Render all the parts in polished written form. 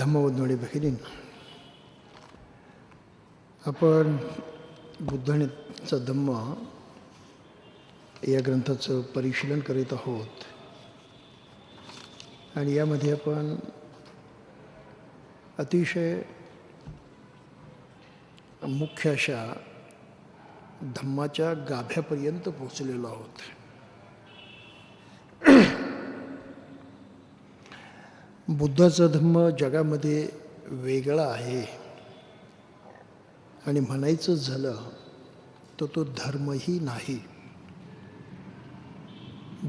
धम्मबंधूंनी भगिनींनो, आपण बुद्धांचा धम्म या ग्रंथाचं परिशीलन करीत आहोत आणि यामध्ये आपण अतिशय मुख्य अशा धम्माच्या गाभ्यापर्यंत पोहोचलेलो आहोत. बुद्धाचा धम्म जगामध्ये वेगळा आहे आणि म्हणायचं झालं तर तो धर्मही नाही.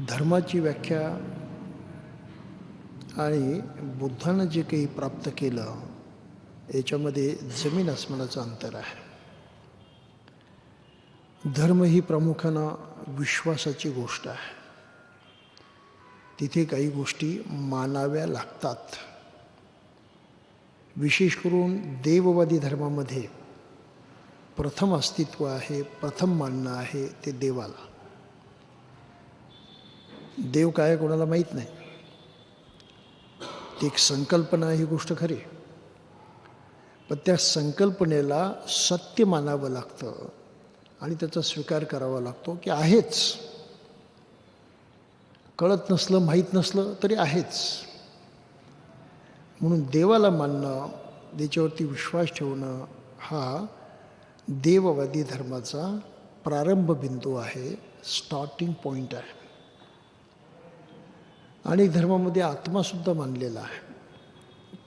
धर्माची व्याख्या आणि बुद्धानं जे काही प्राप्त केलं याच्यामध्ये जमीन आसमानाचं अंतर आहे. धर्म ही प्रामुख्यानं विश्वासाची गोष्ट आहे. तिथे काही गोष्टी मानाव्या लागतात. विशेष करून देववादी धर्मामध्ये प्रथम अस्तित्व आहे, प्रथम मानणं आहे ते देवाला. देव काय कोणाला माहीत नाही. ती एक संकल्पना ही गोष्ट खरी, पण त्या संकल्पनेला सत्य मानावं लागतं आणि त्याचा स्वीकार करावा लागतो की आहेच. कळत नसलं, माहीत नसलं तरी आहेच. म्हणून देवाला मानणं, त्याच्यावरती विश्वास ठेवणं हा देववादी धर्माचा प्रारंभ बिंदू आहे, स्टार्टिंग पॉईंट आहे. अनेक धर्मामध्ये आत्मासुद्धा मानलेला आहे.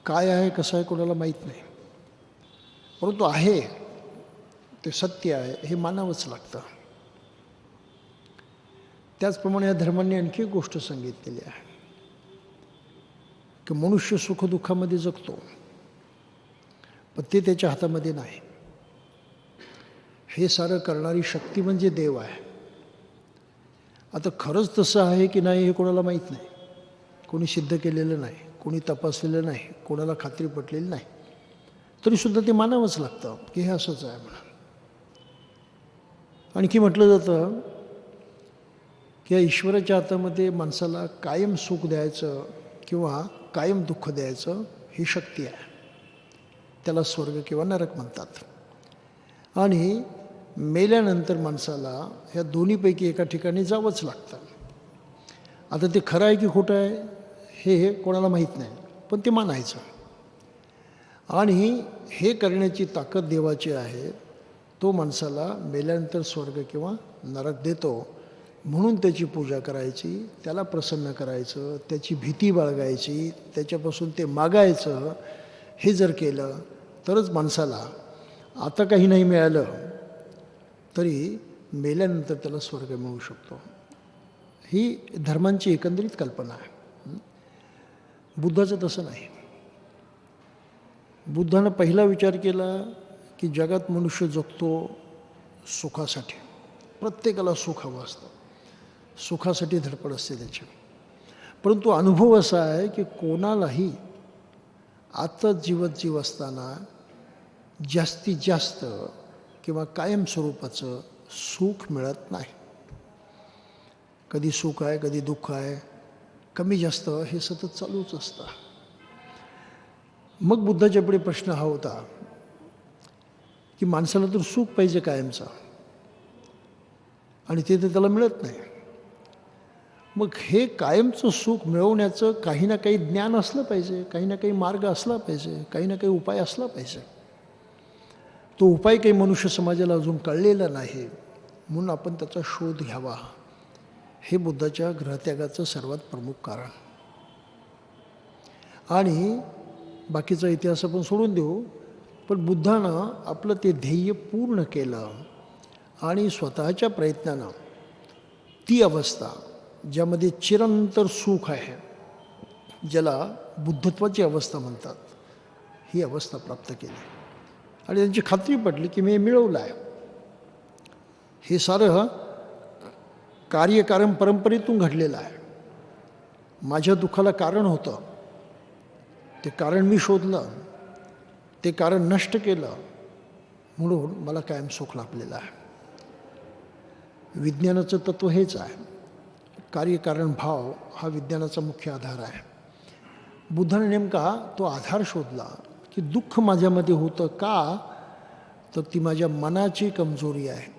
काय आहे, कसं आहे कोणाला माहीत नाही, परंतु आहे ते सत्य आहे हे मानावंच लागतं. त्याचप्रमाणे या धर्मांनी आणखी एक गोष्ट सांगितलेली आहे की मनुष्य सुखदुःखामध्ये जगतो, पण ते त्याच्या हातामध्ये नाही. हे सारं करणारी शक्ती म्हणजे देव आहे. आता खरंच तसं आहे की नाही हे कोणाला माहीत नाही. कोणी सिद्ध केलेलं नाही, कोणी तपासलेलं नाही, कोणाला खात्री पटलेली नाही, तरीसुद्धा ते मानावंच लागतं की हे असंच आहे म्हणून. आणखी म्हटलं जातं की या ईश्वराच्या हातामध्ये माणसाला कायम सुख द्यायचं किंवा कायम दुःख द्यायचं ही शक्ती आहे. त्याला स्वर्ग किंवा नरक म्हणतात. आणि मेल्यानंतर माणसाला ह्या दोन्हीपैकी एका ठिकाणी जावंच लागतं. आता ते खरं आहे की खोटं आहे हे कोणाला माहीत नाही, पण ते मानायचं. आणि हे करण्याची ताकद देवाची आहे. तो माणसाला मेल्यानंतर स्वर्ग किंवा नरक देतो, म्हणून त्याची पूजा करायची, त्याला प्रसन्न करायचं, त्याची भीती बाळगायची, त्याच्यापासून ते मागायचं. हे जर केलं तरच माणसाला आता काही नाही मिळालं तरी मेल्यानंतर त्याला स्वर्ग मिळू शकतो. ही धर्मांची एकंदरीत कल्पना आहे. बुद्धाचं तसं नाही. बुद्धानं पहिला विचार केला की जगात मनुष्य जगतो सुखासाठी. प्रत्येकाला सुख हवं असतं, सुखासाठी धडपड असते त्याची. परंतु अनुभव असा आहे की कोणालाही आता जीव असताना जास्तीत जास्त किंवा कायम स्वरूपाचं सुख मिळत नाही. कधी सुख आहे, कधी दुःख आहे, कमी जास्त हे सतत चालूच असतं. मग बुद्धाच्या पुढे प्रश्न हा होता की माणसाला तर सुख पाहिजे कायमचं, आणि ते तर त्याला मिळत नाही. मग हे कायमचं सुख मिळवण्याचं काही ना काही ज्ञान असलं पाहिजे, काही ना काही मार्ग असला पाहिजे, काही ना काही उपाय असला पाहिजे. तो उपाय काही मनुष्य समाजाला अजून कळलेला नाही, म्हणून आपण त्याचा शोध घ्यावा. हे बुद्धाच्या ग्रहत्यागाचं सर्वात प्रमुख कारण. आणि बाकीचा इतिहास आपण सोडून देऊ, पण बुद्धानं आपलं ते ध्येय पूर्ण केलं आणि स्वतःच्या प्रयत्नानं ती अवस्था ज्यामध्ये चिरंतर सुख आहे, ज्याला बुद्धत्वाची अवस्था म्हणतात, ही अवस्था प्राप्त केली. आणि त्यांची खात्री पटली की मी मिळवलं आहे. हे सारं कार्यकारण परंपरेतून घडलेलं आहे. माझ्या दुःखाला कारण होतं, ते कारण मी शोधलं, ते कारण नष्ट केलं, म्हणून मला कायम सुख लाभलेलं आहे. विज्ञानाचं तत्त्व हेच आहे. कार्यकारण भाव हा विज्ञानाचा मुख्य आधार आहे. बुद्धाने नेमका तो आधार शोधला की दुःख माझ्यामध्ये होतं का, तर ती माझ्या मनाची कमजोरी आहे.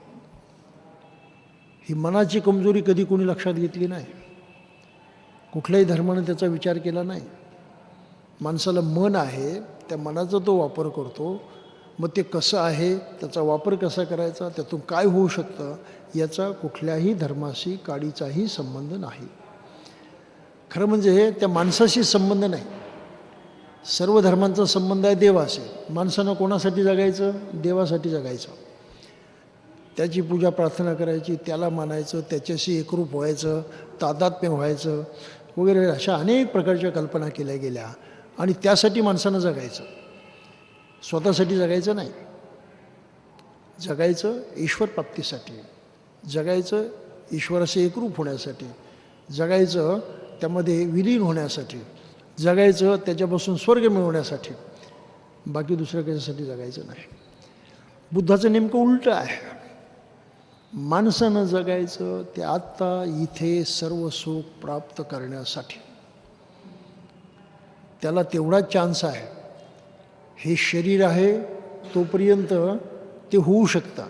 ही मनाची कमजोरी कधी कोणी लक्षात घेतली नाही. कुठल्याही धर्माने त्याचा विचार केला नाही. माणसाला मन आहे, त्या मनाचा तो वापर करतो. मग ते कसं आहे, त्याचा वापर कसा करायचा, त्यातून काय होऊ शकतं, याचा कुठल्याही धर्माशी काडीचाही संबंध नाही. खरं म्हणजे त्या माणसाशी संबंध नाही. सर्व धर्मांचा संबंध आहे देवाशी. माणसानं कोणासाठी जगायचं? देवासाठी जगायचं. त्याची पूजा प्रार्थना करायची, त्याला मानायचं, त्याच्याशी एकरूप व्हायचं, तादात्म्य व्हायचं वगैरे अशा अनेक प्रकारच्या कल्पना केल्या गेल्या. आणि त्यासाठी माणसानं जगायचं, स्वतःसाठी जगायचं नाही. जगायचं ईश्वर प्राप्तीसाठी, जगायचं ईश्वराशी एकरूप होण्यासाठी, जगायचं त्यामध्ये विलीन होण्यासाठी, जगायचं त्याच्यापासून स्वर्ग मिळवण्यासाठी. बाकी दुसऱ्या कशासाठी जगायचं नाही. बुद्धाचं नेमकं उलटं आहे. माणसानं जगायचं ते आत्ता इथे सर्व सुख प्राप्त करण्यासाठी. त्याला तेवढा चान्स आहे. हे शरीर आहे तोपर्यंत ते होऊ शकतं.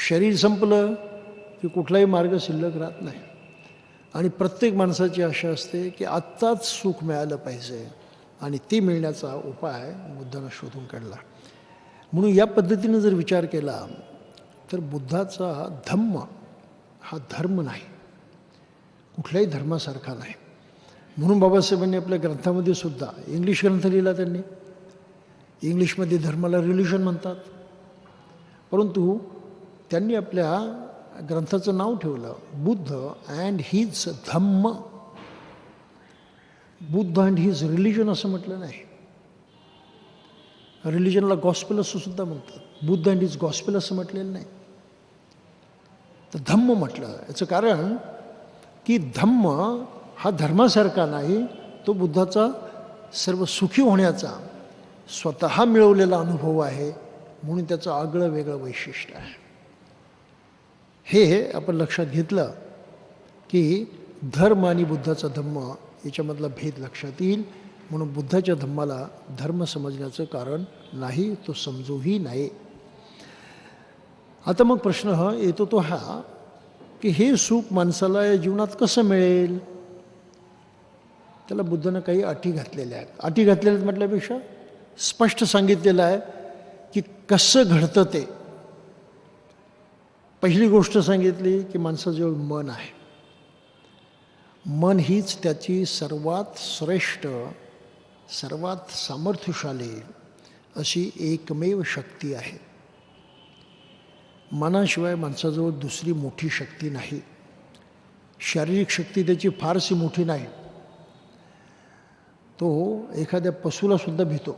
शरीर संपलं की कुठलाही मार्ग शिल्लक राहत नाही. आणि प्रत्येक माणसाची आशा असते की आत्ताच सुख मिळालं पाहिजे, आणि ते मिळण्याचा उपाय बुद्धानं शोधून काढला. म्हणून या पद्धतीनं जर विचार केला तर बुद्धाचा धम्म हा धर्म नाही, कुठल्याही धर्मासारखा नाही. म्हणून बाबासाहेबांनी आपल्या ग्रंथामध्ये सुद्धा, इंग्लिश ग्रंथ लिहिला त्यांनी, इंग्लिशमध्ये धर्माला रिलिजन म्हणतात, परंतु त्यांनी आपल्या ग्रंथाचं नाव ठेवलं Buddha and his Dhamma. Buddha and his religion असं म्हटलं नाही. रिलिजनला गॉस्पेल असं सुद्धा म्हणतात. बुद्ध अँड हिज गॉस्पेल असं म्हटलेलं नाही, तर धम्म म्हटलं. याचं कारण की धम्म हा धर्मासारखा नाही, तो बुद्धाचा सर्व सुखी होण्याचा स्वतः मिळवलेला अनुभव आहे. म्हणून त्याचं आगळं वेगळं वैशिष्ट्य आहे. हे आपण लक्षात घेतलं की धर्म आणि बुद्धाचा धम्म याच्यामधला भेद लक्षात येईल. म्हणून बुद्धाच्या धम्माला धर्म समजण्याचं कारण नाही, तो समजूही नाही. आता मग प्रश्न येतो तो हा की हे सुख माणसाला या जीवनात कसं मिळेल. त्याला बुद्धानं काही अटी घातलेल्या आहेत. अटी घातलेल्या आहेत म्हटल्यापेक्षा स्पष्ट सांगितलेलं आहे की कसं घडतं ते. पहिली गोष्ट सांगितली की माणसाजवळ मन आहे. मन हीच त्याची सर्वात श्रेष्ठ, सर्वात सामर्थ्यशाली अशी एकमेव शक्ती आहे. मनाशिवाय माणसाजवळ दुसरी मोठी शक्ती नाही. शारीरिक शक्ती त्याची फारशी मोठी नाही. तो एखाद्या पशुला सुद्धा भीतो,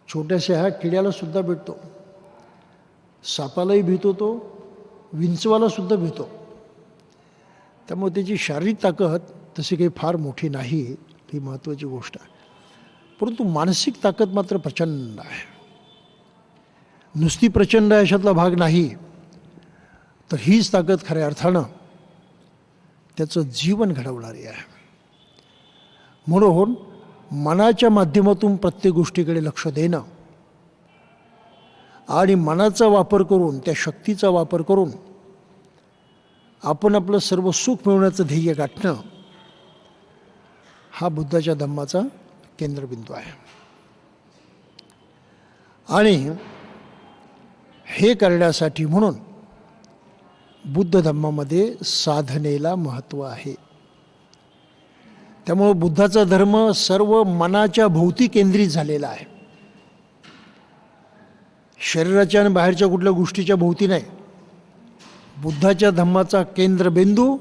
छोट्याशा किड्याला सुद्धा भेटतो, सापालाही भीतो, तो विंचवाला सुद्धा भीतो. त्यामुळे त्याची शारीरिक ताकद तशी काही फार मोठी नाही, ही महत्त्वाची गोष्ट आहे. परंतु मानसिक ताकद मात्र प्रचंड आहे. नुसती प्रचंड अशातला भाग नाही, तर हीच ताकद खऱ्या अर्थानं त्याचं जीवन घडवणारी आहे. म्हणून मनाच्या माध्यमातून प्रत्येक गोष्टीकडे लक्ष देणं आणि मनाचा वापर करून, त्या शक्तीचा वापर करून आपण आपलं सर्व सुख मिळवण्याचं ध्येय गाठणं, हा बुद्धाच्या धम्माचा केंद्रबिंदू आहे. आणि हे करण्यासाठी म्हणून बुद्ध धम्मामध्ये साधनेला महत्त्व आहे. त्यामुळे बुद्धाचा धर्म सर्व मनाच्या भोवती केंद्रित झालेला आहे. शरीराच्या आणि बाहेरच्या कुठल्या गोष्टीच्या भोवती नाही. बुद्धाच्या धम्माचा केंद्रबिंदू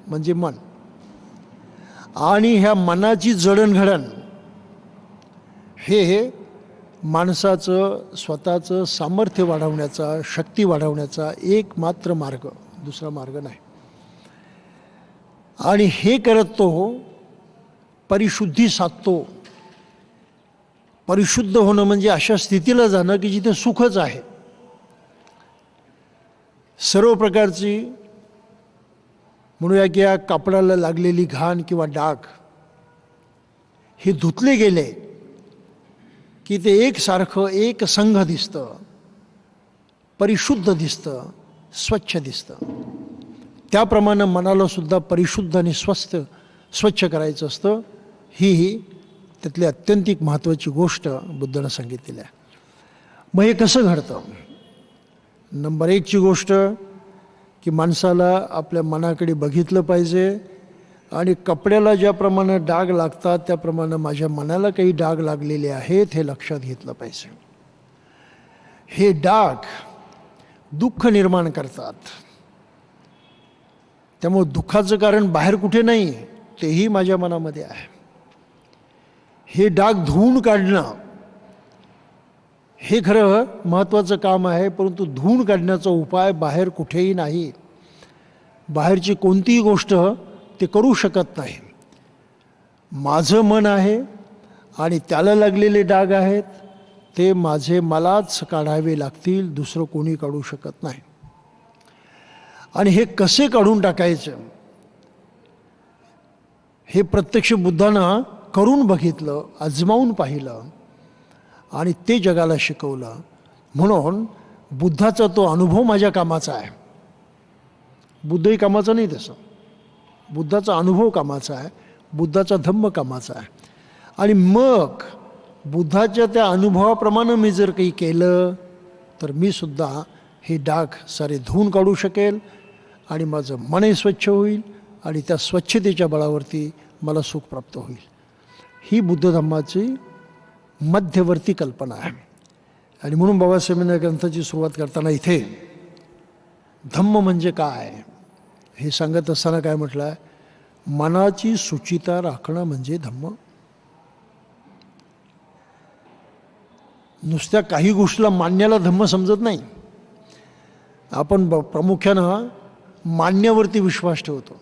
म्हणजे मन. आणि ह्या मनाची जडणघडण हे माणसाचं स्वतःचं सामर्थ्य वाढवण्याचा, शक्ती वाढवण्याचा एकमात्र मार्ग, दुसरा मार्ग नाही. आणि हे करत तो परिशुद्धी साधतो. परिशुद्ध होणं म्हणजे अशा स्थितीला जाणं की जिथे सुखच आहे. सर्व प्रकारची म्हणूया की या कापडाला लागलेली घाण किंवा डाग हे धुतले गेले की ते एकसारखं एक संघ दिसतं, परिशुद्ध दिसतं, स्वच्छ दिसतं. त्याप्रमाणे मनाला सुद्धा परिशुद्ध आणि स्वच्छ करायचं असतं. ही त्यातली अत्यंतिक महत्त्वाची गोष्ट बुद्धानं सांगितलेली आहे. मग हे कसं घडतं? नंबर 1ची गोष्ट की माणसाला आपल्या मनाकडे बघितलं पाहिजे आणि कपड्याला ज्याप्रमाणे डाग लागतात त्याप्रमाणे माझ्या मनाला काही डाग लागलेले आहेत हे लक्षात घेतलं पाहिजे. हे डाग दुःख निर्माण करतात. त्यामुळे दुःखाचं कारण बाहेर कुठे नाही, तेही माझ्या मनामध्ये आहे. हे डाग धुवून काढणं हे खरं महत्त्वाचं काम आहे, परंतु धुवून काढण्याचा उपाय बाहेर कुठेही नाही. बाहेरची कोणतीही गोष्ट ते करू शकत नाही. माझं मन आहे आणि त्याला लागलेले डाग आहेत, ते मलाच काढावे लागतील, दुसरं कोणी काढू शकत नाही. आणि हे कसे काढून टाकायचं हे प्रत्यक्ष बुद्धानं करून बघितलं, आजमावून पाहिलं आणि ते जगाला शिकवलं. म्हणून बुद्धाचा तो अनुभव माझ्या कामाचा आहे. बुद्धही कामाचा नाही तसं, बुद्धाचा अनुभव कामाचा आहे, बुद्धाचा धम्म कामाचा आहे. आणि मग बुद्धाच्या त्या अनुभवाप्रमाणे मी जर काही केलं तर मी सुद्धा हे डाग सारे धुवून काढू शकेल आणि माझं मनही स्वच्छ होईल आणि त्या स्वच्छतेच्या बळावरती मला सुख प्राप्त होईल. ही बुद्ध धम्माची मध्यवर्ती कल्पना आहे. आणि म्हणून बाबासाहेबांनी ग्रंथाची सुरुवात करताना इथे धम्म म्हणजे काय हे सांगत असताना काय म्हटलं आहे? मनाची शुचिता राखणं म्हणजे धम्म. नुसत्या काही गोष्टीला मान्याला धम्म समजत नाही. आपण प्रामुख्यानं मान्यावरती विश्वास ठेवतो.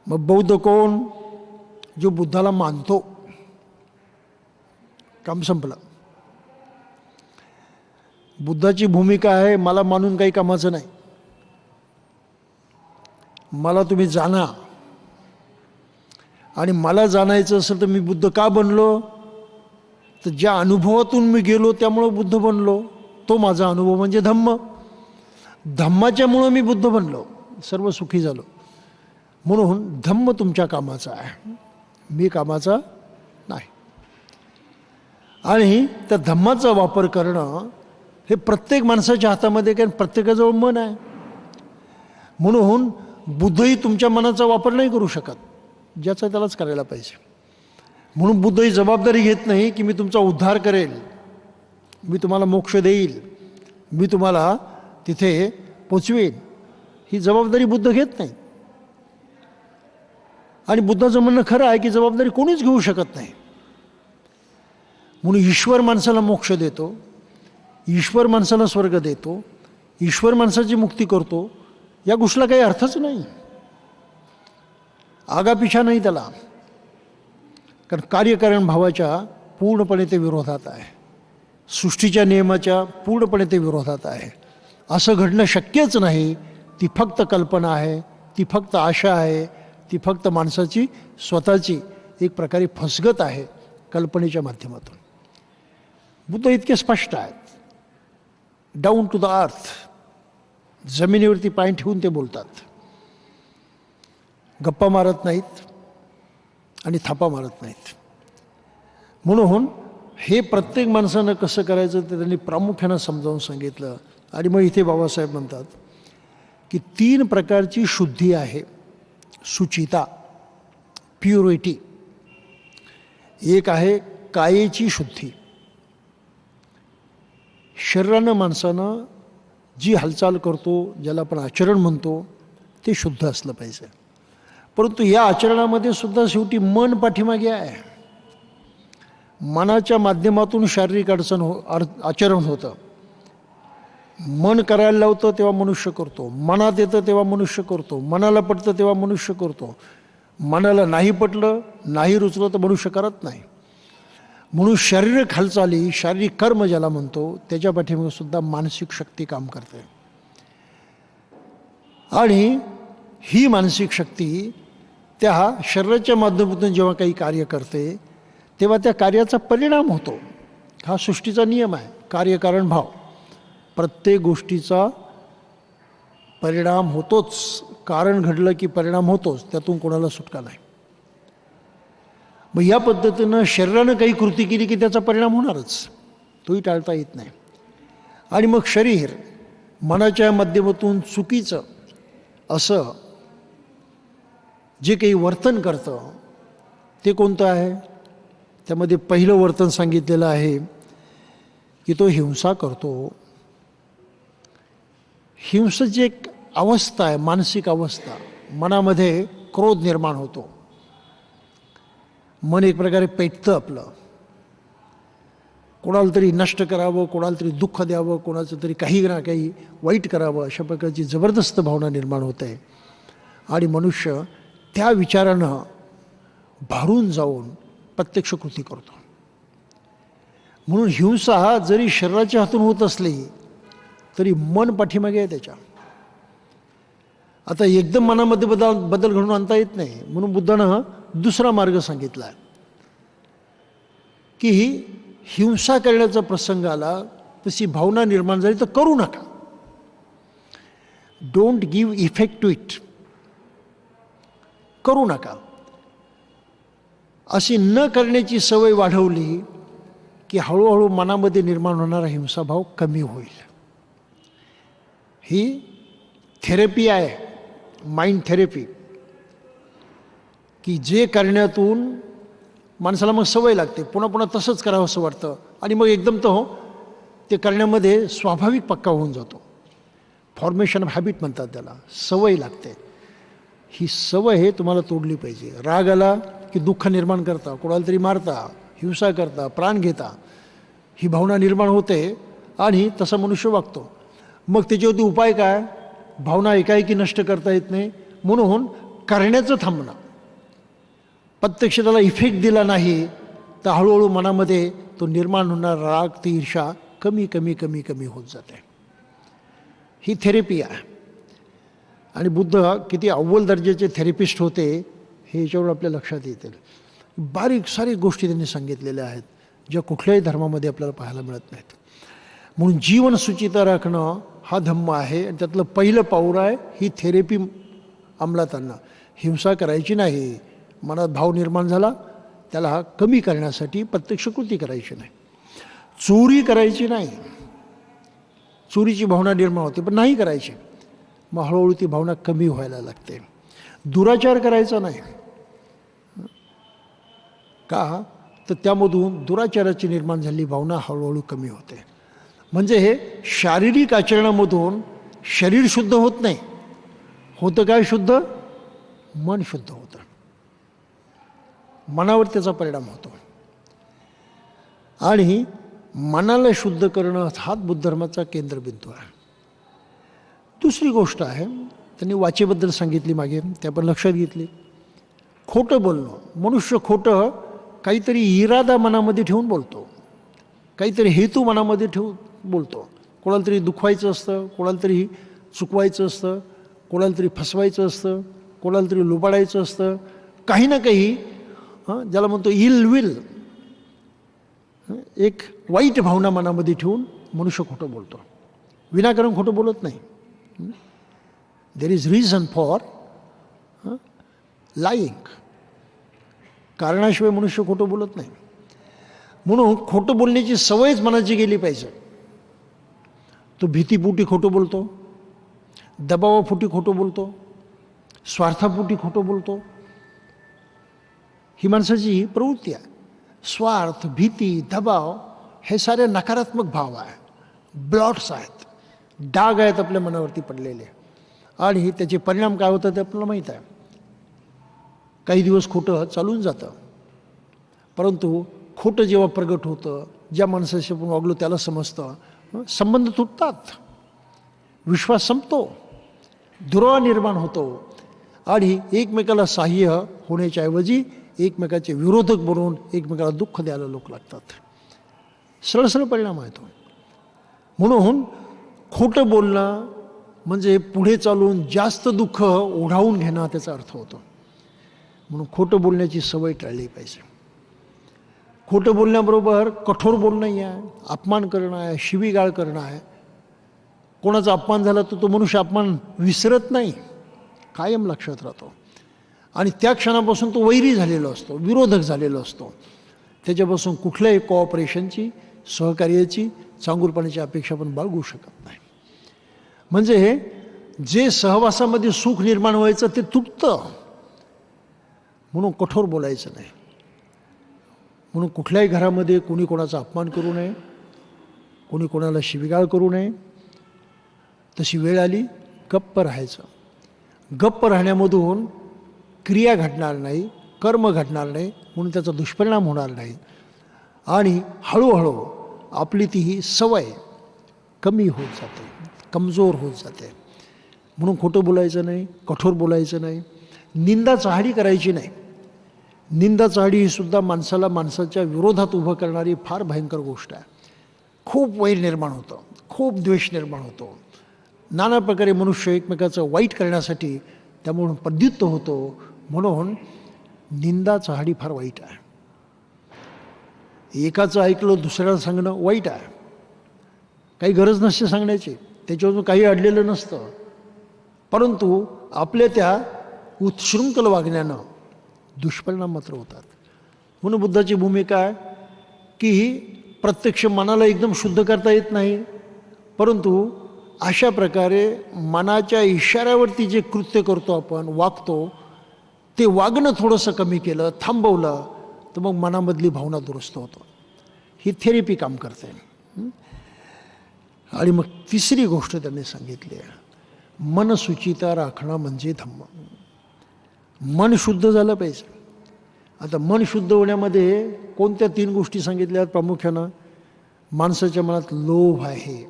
मग बौद्ध कोण? जो बुद्धाला मानतो. काम संपलं. बुद्धाची भूमिका आहे, मला मानून काही कामाचं नाही, मला तुम्ही जाणा. आणि मला जाणायचं असेल तर मी बुद्ध का बनलो? तर ज्या अनुभवातून मी गेलो त्यामुळं बुद्ध बनलो. तो माझा अनुभव म्हणजे धम्म. धम्माच्यामुळं मी बुद्ध बनलो, सर्व सुखी झालो. म्हणून धम्म तुमच्या कामाचा आहे, मी कामाचा नाही. आणि त्या धम्माचा वापर करणं हे प्रत्येक माणसाच्या हातामध्ये, कारण प्रत्येकाजवळ मन आहे. म्हणून बुद्धही तुमच्या मनाचा वापर नाही करू शकत, ज्याचा त्यालाच करायला पाहिजे. म्हणून बुद्धही जबाबदारी घेत नाही की मी तुमचा उद्धार करेल, मी तुम्हाला मोक्ष देईल, मी तुम्हाला तिथे पोचवेन. ही जबाबदारी बुद्ध घेत नाही. आणि बुद्धाचं म्हणणं खरं आहे की जबाबदारी कोणीच घेऊ शकत नाही. म्हणून ईश्वर माणसाला मोक्ष देतो, ईश्वर माणसाला स्वर्ग देतो, ईश्वर माणसाची मुक्ती करतो, या गोष्टीला काही अर्थच नाही, आगापिछा नाही त्याला. कारण कार्यकारण भावाच्या पूर्णपणे ते विरोधात आहे, सृष्टीच्या नियमाच्या पूर्णपणे ते विरोधात आहे. असं घडणं शक्यच नाही. ती फक्त कल्पना आहे, ती फक्त आशा आहे, ती फक्त माणसाची स्वतःची एक प्रकारे फसगत आहे कल्पनेच्या माध्यमातून. बुद्ध इतके स्पष्ट आहेत, डाऊन टू द अर्थ, जमिनीवरती पाय ठेवून ते बोलतात. गप्पा मारत नाहीत आणि थापा मारत नाहीत. म्हणून हे प्रत्येक माणसानं कसं करायचं ते त्यांनी प्रामुख्यानं समजावून सांगितलं. आणि मग इथे बाबासाहेब म्हणतात की 3 प्रकारची शुद्धी आहे, शुचिता, प्युरिटी. एक आहे कायेची शुद्धी. शरीरानं माणसानं जी हालचाल करतो, ज्याला आपण आचरण म्हणतो, ते शुद्ध असलं पाहिजे. परंतु या आचरणामध्ये सुद्धा शेवटी मन पाठीमागे आहे. मनाच्या माध्यमातून शारीरिक आचरण होतं. मन करायला लावतं तेव्हा मनुष्य करतो, मनात येतं तेव्हा मनुष्य करतो, मनाला पटतं तेव्हा मनुष्य करतो, मनाला नाही पटलं, नाही रुचलं तर मनुष्य करत नाही. म्हणून शारीरिक हालचाली, शारीरिक कर्म ज्याला म्हणतो, त्याच्या पाठीमागे सुद्धा मानसिक शक्ती काम करते. आणि ही मानसिक शक्ती त्या शरीराच्या माध्यमातून जेव्हा काही कार्य करते तेव्हा त्या कार्याचा परिणाम होतो. हा सृष्टीचा नियम आहे, कार्यकारण भाव. प्रत्येक गोष्टीचा परिणाम होतोच. कारण घडलं की परिणाम होतोच, त्यातून कोणाला सुटका नाही. मग या पद्धतीनं शरीरानं काही कृती केली की त्याचा परिणाम होणारच, तोही टाळता येत नाही. आणि मग शरीर मनाच्या माध्यमातून चुकीचं असं जे काही वर्तन करतं ते कोणतं आहे? त्यामध्ये पहिलं वर्तन सांगितलेलं आहे की तो हिंसा करतो. हिंसेची एक अवस्था आहे, मानसिक अवस्था. मनामध्ये क्रोध निर्माण होतो, मन एक प्रकारे पेटतं आपलं. कोणाला तरी नष्ट करावं, कोणाला तरी दुःख द्यावं, कोणाचं तरी काही ना काही वाईट करावं, अशा प्रकारची जबरदस्त भावना निर्माण होते. आणि मनुष्य त्या विचारानं भारून जाऊन प्रत्यक्ष कृती करतो. म्हणून हिंसा जरी शरीराच्या हातून होत असली तरी मन पाठीमागे आहे त्याच्या. आता एकदम मनामध्ये बदल घडून आणता येत नाही. म्हणून बुद्धानं दुसरा मार्ग सांगितला की हिंसा करण्याचा प्रसंग आला, तशी भावना निर्माण झाली तर करू नका. Don't give effect to it. करू नका. अशी न करण्याची सवय वाढवली की हळूहळू मनामध्ये निर्माण होणारा हिंसाभाव कमी होईल. ही थेरपी आहे, माइंड थेरपी, की जे करण्यातून माणसाला मग सवय लागते, पुन्हा पुन्हा तसंच करावं असं वाटतं. आणि मग एकदम तो ते करण्यामध्ये स्वाभाविक पक्का होऊन जातो. फॉर्मेशन ऑफ हॅबिट म्हणतात त्याला, सवय लागते. ही सवय हे तुम्हाला तोडली पाहिजे. राग आला की दुःख निर्माण करता, कोणाला तरी मारता, हिंसा करता, प्राण घेता, ही भावना निर्माण होते आणि तसा मनुष्य वागतो. मग त्याच्यावरती उपाय काय? भावना एकाएकी नष्ट करता येत नाही, म्हणून करण्याचं थांबणं. प्रत्यक्ष त्याला इफेक्ट दिला नाही तर हळूहळू मनामध्ये तो निर्माण होणारा राग, ती ईर्षा कमी कमी कमी कमी होत जाते. ही थेरपी आहे. आणि बुद्ध किती अव्वल दर्जाचे थेरपिस्ट होते हे याच्यावर आपल्या लक्षात येतील. बारीक सारीक गोष्टी त्यांनी सांगितलेल्या आहेत ज्या कुठल्याही धर्मामध्ये आपल्याला पाहायला मिळत नाहीत. म्हणून जीवन सुचिता राखणं हा धम्म आहे. आणि त्यातलं पहिलं पाऊल आहे ही थेरपी अंमलात आणणं. हिंसा करायची नाही. मनात भाव निर्माण झाला त्याला कमी करण्यासाठी प्रत्यक्ष कृती करायची नाही. चोरी करायची नाही. चोरीची भावना निर्माण होते पण नाही करायची, मग हळूहळू ती भावना कमी व्हायला लागते. दुराचार करायचा नाही. का तर त्यामधून दुराचाराची निर्माण झालेली भावना हळूहळू कमी होते. म्हणजे हे शारीरिक आचरणामधून शरीर शुद्ध होत नाही, होतं काय शुद्ध? मन शुद्ध होतं. मनावर त्याचा परिणाम होतो. आणि मनाला शुद्ध करणं हाच बुद्ध धर्माचा केंद्रबिंदू आहे. दुसरी गोष्ट आहे, त्यांनी वाचेबद्दल सांगितली मागे, ते आपण लक्षात घेतली. खोटं बोलणं. मनुष्य खोटं काहीतरी इरादा मनामध्ये ठेवून बोलतो, काहीतरी हेतू मनामध्ये ठेवून बोलतो. कोणाला तरी दुखवायचं असतं, कोणाला तरी चुकवायचं असतं, कोणाला तरी फसवायचं असतं, कोणाला तरी लुबाडायचं असतं. काही ना काही ज्याला म्हणतो इल विल, एक वाईट भावना मनामध्ये ठेवून मनुष्य खोटं बोलतो. विनाकारण खोटं बोलत नाही. There is reason for lying. कारणाशिवाय मनुष्य खोटं बोलत नाही. म्हणून खोटं बोलण्याची सवयच मनाची गेली पाहिजे. तो भीतीपोटी खोटं बोलतो, दबावापोटी खोटं बोलतो, स्वार्थापोटी खोटं बोलतो. ही माणसाची प्रवृत्ती आहे. स्वार्थ, भीती, दबाव हे सारे नकारात्मक भाव आहे, ब्लॉट्स आहेत, डाग आहेत आपल्या मनावरती पडलेले. आणि त्याचे परिणाम काय होतात ते आपल्याला माहीत आहे. काही दिवस खोटं चालून जातं, परंतु खोटं जेव्हा प्रगट होतं, ज्या माणसाशी आपण वागलो त्याला समजतं, संबंध तुटतात, विश्वास संपतो, दुरावा निर्माण होतो. आणि एकमेकाला सहाय्य होण्याच्या ऐवजी एकमेकाचे विरोधक बनवून एकमेकाला दुःख द्यायला लोक लागतात. सरळ सरळ परिणाम आहे तो. म्हणून खोटं बोलणं म्हणजे पुढे चालून जास्त दुःख ओढावून घेणं त्याचा अर्थ होतो. म्हणून खोटं बोलण्याची सवय टाळली पाहिजे. खोटं बोलण्याबरोबर कठोर बोलणंही आहे, अपमान करणं आहे, शिवीगाळ करणं आहे. कोणाचा अपमान झाला तर तो मनुष्य अपमान विसरत नाही, कायम लक्षात राहतो. आणि त्या क्षणापासून तो वैरी झालेला असतो, विरोधक झालेला असतो. त्याच्यापासून कुठल्याही कोऑपरेशनची, सहकार्याची, चांगुलपणाची अपेक्षा पण बाळगू शकत नाही. म्हणजे जे सहवासामध्ये सुख निर्माण व्हायचं ते तुटतं. म्हणून कठोर बोलायचं नाही. म्हणून कुठल्याही घरामध्ये कोणी कोणाचा अपमान करू नये, कोणी कोणाला शिवीगाळ करू नये. तशी वेळ आली गप्प राहायचं. गप्प राहण्यामधून क्रिया घडणार नाही, कर्म घडणार नाही, म्हणून त्याचा दुष्परिणाम होणार नाही. आणि हळूहळू आपली ती ही सवय कमी होत जाते, कमजोर होत जाते. म्हणून खोटं बोलायचं नाही, कठोर बोलायचं नाही, निंदा चहाडी करायची नाही. निंदा चहाडी ही सुद्धा माणसाला माणसाच्या विरोधात उभं करणारी फार भयंकर गोष्ट आहे. खूप वैर निर्माण होतं, खूप द्वेष निर्माण होतो. नाना प्रकारे मनुष्य एकमेकाचं वाईट करण्यासाठी त्यामुळं प्रद्युत्त होतो. म्हणून निंदा चहाडी फार वाईट आहे. एकाचं ऐकलं दुसऱ्याला सांगणं वाईट आहे. काही गरज नसते सांगण्याची, त्याच्यावरून काही अडलेलं नसतं. परंतु आपल्या त्या उत्शृंखल वागण्यानं दुष्परिणाम मात्र होतात. म्हणून बुद्धाची भूमिका आहे की प्रत्यक्ष मनाला एकदम शुद्ध करता येत नाही, परंतु अशा प्रकारे मनाच्या इशाऱ्यावरती जे कृत्य करतो आपण, वागतो, ते वागणं थोडंसं कमी केलं, थांबवलं, तर मग मनामधली भावना दुरुस्त होतो. ही थेरपी काम करते. आणि मग तिसरी गोष्ट त्यांनी सांगितली आहे, मन सुचिता राखणं म्हणजे धम्म. मन शुद्ध झालं पाहिजे. आता मन शुद्ध होण्यामध्ये कोणत्या 3 गोष्टी सांगितल्या प्रामुख्यानं? माणसाच्या मनात लोभ आहे,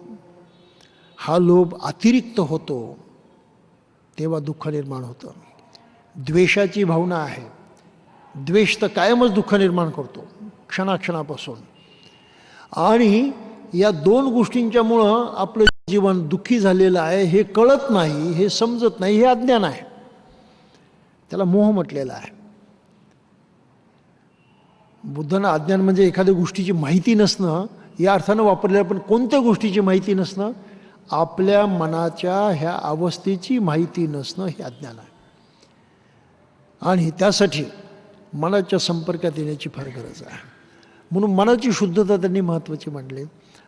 हा लोभ अतिरिक्त होतो तेव्हा दुःख निर्माण होतं. द्वेषाची भावना आहे, द्वेष तर कायमच दुःख निर्माण करतो क्षणाक्षणापासून. आणि या 2 गोष्टींच्यामुळं आपलं जीवन दुःखी झालेलं आहे. हे कळत नाही, हे समजत नाही, हे अज्ञान आहे. त्याला मोह म्हटलेला आहे. बुद्धांना अज्ञान म्हणजे एखाद्या गोष्टीची माहिती नसणं या अर्थानं वापरलेलं, पण कोणत्या गोष्टीची माहिती नसणं, आपल्या मनाच्या ह्या अवस्थेची माहिती नसणं हे अज्ञान आहे. आणि त्यासाठी मनाच्या संपर्कात येण्याची फार गरज आहे. म्हणून मनाची शुद्धता त्यांनी महत्त्वाची मांडली.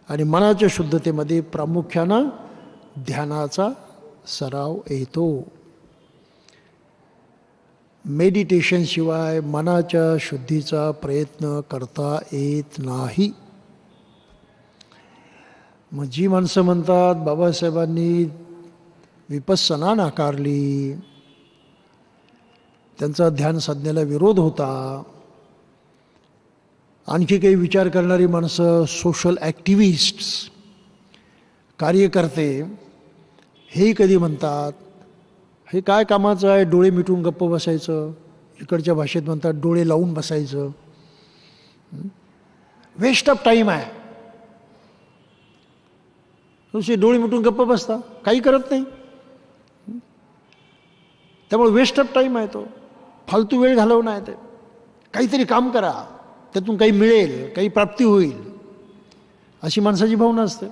आणि मनाच्या शुद्धतेमध्ये प्रामुख्यानं ध्यानाचा सराव येतो. मेडिटेशनशिवाय मनाच्या शुद्धीचा प्रयत्न करता येत नाही. मग जी माणसं म्हणतात बाबासाहेबांनी विपस्सना नाकारली, त्यांचा ध्यान साधनेला विरोध होता. आणखी काही विचार करणारी माणसं, सोशल ॲक्टिव्हिस्ट्स, कार्यकर्ते, हेही कधी म्हणतात हे काय कामाचं आहे, डोळे मिटून गप्प बसायचं. इकडच्या भाषेत म्हणतात डोळे लावून बसायचं. वेस्ट ऑफ टाईम आहे. तुझे डोळे मिटून गप्प बसता, काही करत नाही. त्यामुळे वेस्ट ऑफ टाईम आहे तो, फालतू वेळ घालवणं आहे ते. काहीतरी काम करा, त्यातून काही मिळेल, काही प्राप्ती होईल, अशी माणसाची भावना असते.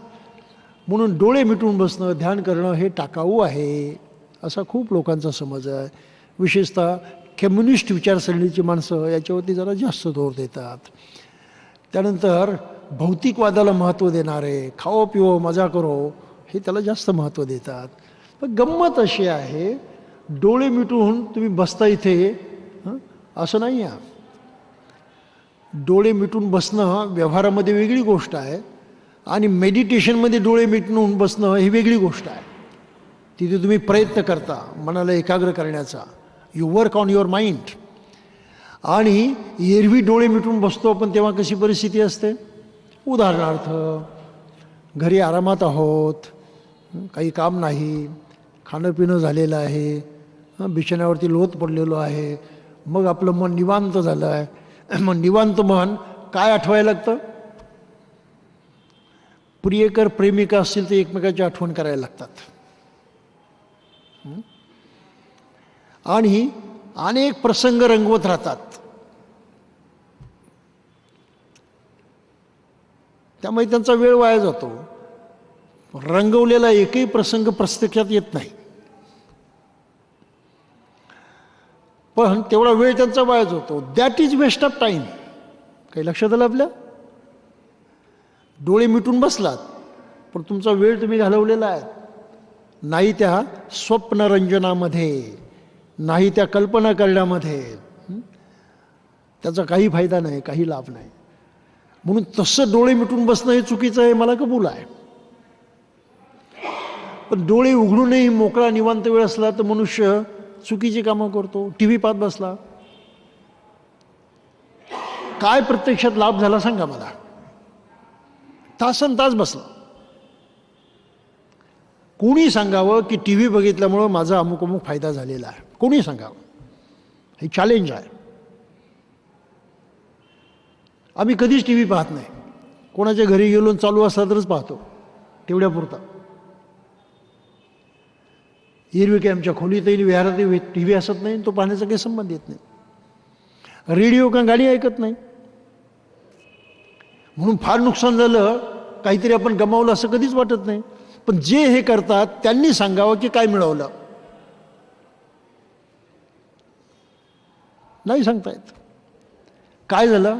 म्हणून डोळे मिटून बसणं, ध्यान करणं हे टाकाऊ आहे असा खूप लोकांचा समज आहे. विशेषतः कम्युनिस्ट विचारसरणीची माणसं याच्यावरती जरा जास्त जोर देतात. त्यानंतर भौतिकवादाला महत्त्व देणारे, खाओ पिओ मजा करो, हे त्याला जास्त महत्त्व देतात. पण गंमत अशी आहे, डोळे मिटून तुम्ही बसता इथे असं नाही आहे. डोळे मिटून बसणं व्यवहारामध्ये वेगळी गोष्ट आहे, आणि मेडिटेशनमध्ये डोळे मिटून बसणं ही वेगळी गोष्ट आहे. तिथे तुम्ही प्रयत्न करता मनाला एकाग्र करण्याचा, you work on your mind. आणि एरवी डोळे मिटून बसतो आपण तेव्हा कशी परिस्थिती असते? उदाहरणार्थ घरी आरामात आहोत, काही काम नाही, खाणं पिणं झालेलं आहे, बिछाण्यावरती लोट पडलेलो आहे, मग आपलं मन निवांत झालं आहे. मग निवांत मन काय आठवायला लागतं? प्रियकर प्रेमिका असतील तर एकमेकाची आठवण करायला लागतात. आणि अनेक प्रसंग रंगवत राहतात. त्यामुळे त्यांचा वेळ वाया जातो. रंगवलेला एकही प्रसंग प्रत्यक्षात येत नाही, पण तेवढा वेळ त्यांचा वाया जातो. That is waste of time. काही लक्षात आलं आपल्या? डोळे मिटून बसलात, पण तुमचा वेळ तुम्ही घालवलेला आहे. नाही त्या स्वप्नरंजनामध्ये, नाही त्या कल्पना करण्यामध्ये. त्याचा काही फायदा नाही, काही लाभ नाही. म्हणून तसं डोळे मिटून बसणं हे चुकीचं आहे, मला कबूल आहे. पण डोळे उघडूनही मोकळा निवांत वेळ असला तर मनुष्य चुकीची कामं करतो. टी व्ही पाहत बसला. काय प्रत्यक्षात लाभ झाला सांगा मला? तासन तास बसला. कोणी सांगावं की टी व्ही बघितल्यामुळं माझा अमुक अमुक फायदा झालेला आहे? कोणी सांगावं? हे चॅलेंज आहे. आम्ही कधीच टी व्ही पाहत नाही. कोणाच्या घरी गेलो चालू असला तरच पाहतो, तेवढ्यापुरता. एरवी काही आमच्या खोलीतही विहारातही टी व्ही असत नाही, तो पाहण्याचा काही संबंध येत नाही. रेडिओ का गाणी ऐकत नाही. म्हणून फार नुकसान झालं, काहीतरी आपण गमावलं असं कधीच वाटत नाही. पण जे हे करतात त्यांनी सांगावं की काय मिळवलं. नाही सांगता येत. काय झालं?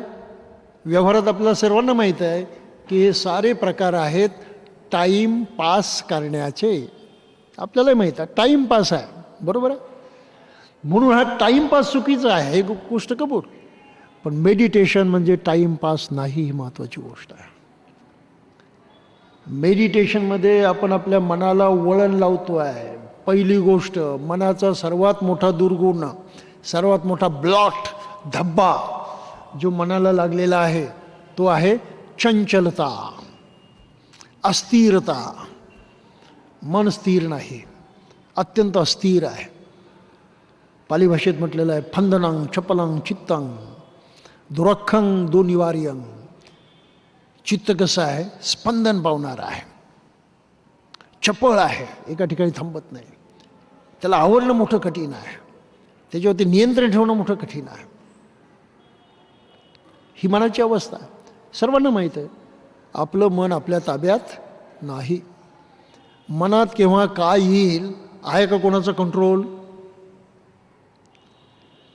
व्यवहारात आपल्याला सर्वांना माहीत आहे की हे सारे प्रकार आहेत टाईम पास करण्याचे. आपल्यालाही माहीत आहे टाईम पास आहे, बरोबर आहे. म्हणून हा टाईमपास चुकीचा आहे, हे गोष्ट कबूल. पण मेडिटेशन म्हणजे टाईमपास नाही, ही महत्त्वाची गोष्ट आहे. मेडिटेशनमध्ये आपण आपल्या मनाला वळण लावतो आहे. पहिली गोष्ट, मनाचा सर्वात मोठा दुर्गुण, सर्वात मोठा ब्लॉट, धब्बा जो मनाला लागलेला आहे तो आहे चंचलता, अस्थिरता. मन स्थिर नाही, अत्यंत अस्थिर आहे. पाली भाषेत म्हटलेलं आहे फंदनं चपलं चित्तं दुरखं दुनिवार्यं. चित्त कसं आहे? स्पंदन पावणार आहे, चपळ आहे, एका ठिकाणी थांबत नाही. त्याला आवरणं मोठं कठीण आहे, त्याच्यावरती नियंत्रण ठेवणं मोठं कठीण आहे. ही मनाची अवस्था आहे. सर्वांना माहीत आहे आपलं मन आपल्या ताब्यात नाही. मनात केव्हा काय येईल आहे का कोणाचा कंट्रोल?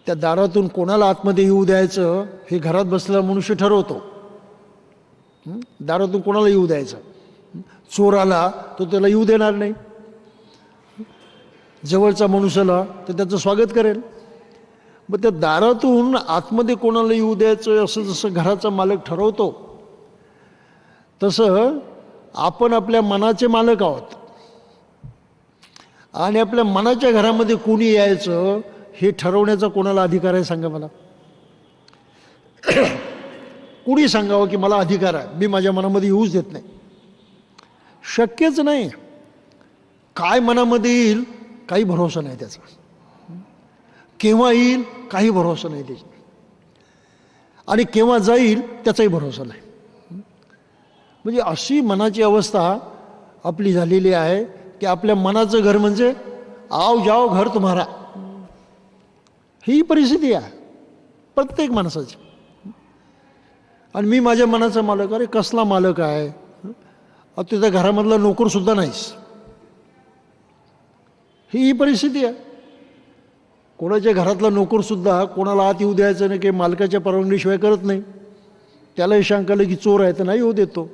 त्या दारातून कोणाला आतमध्ये येऊ द्यायचं हे घरात बसलेला मनुष्य ठरवतो. दारातून कोणाला येऊ द्यायचं? चोर आला तो त्याला येऊ देणार नाही. जवळचा माणूस आला तर त्याचं स्वागत करेल. मग त्या दारातून आतमध्ये कोणाला येऊ द्यायचं असं जसं घराचा मालक ठरवतो, तसं आपण आपल्या मनाचे मालक आहोत. आणि आपल्या मनाच्या घरामध्ये कोणी यायचं हे ठरवण्याचा कोणाला अधिकार आहे सांगा मला? कुणी सांगावं की मला अधिकार आहे, मी माझ्या मनामध्ये येऊच देत नाही? शक्यच नाही. काय मनामध्ये येईल काही भरोसा नाही त्याचा. केव्हा येईल काही भरोसा नाही त्याचा. आणि केव्हा जाईल त्याचाही भरोसा नाही. म्हणजे अशी मनाची अवस्था आपली झालेली आहे की आपल्या मनाचं घर म्हणजे आओ जाओ घर तुम्हारा, ही परिस्थिती आहे प्रत्येक माणसाची. आणि मी माझ्या मनाचा मालक. अरे कसला मालक आहे? तुझ्या घरामधला नोकरसुद्धा नाहीस, ही परिस्थिती आहे. कोणाच्या घरातला नोकरसुद्धा कोणाला आत येऊ द्यायचं नाही की मालकाच्या परवानगीशिवाय करत नाही. त्यालाही शंका आलं की चोर आहे तर नाही येऊ देतो.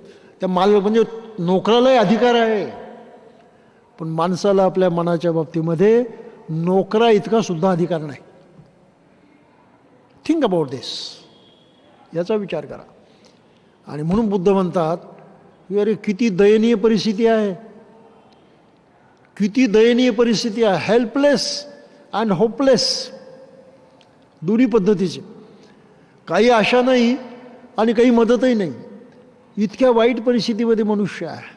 त्या मालक म्हणजे नोकरालाही अधिकार आहे. पण माणसाला आपल्या मनाच्या बाबतीमध्ये नोकरा इतका सुद्धा अधिकार नाही. थिंक अबाउट दिस, याचा विचार करा. आणि म्हणून बुद्ध म्हणतात की अरे किती दयनीय परिस्थिती आहे, किती दयनीय परिस्थिती आहे. हेल्पलेस अँड होपलेस दोन्ही पद्धतीचे. काही आशा नाही आणि काही मदतही नाही. इतक्या वाईट परिस्थितीमध्ये मनुष्य आहे.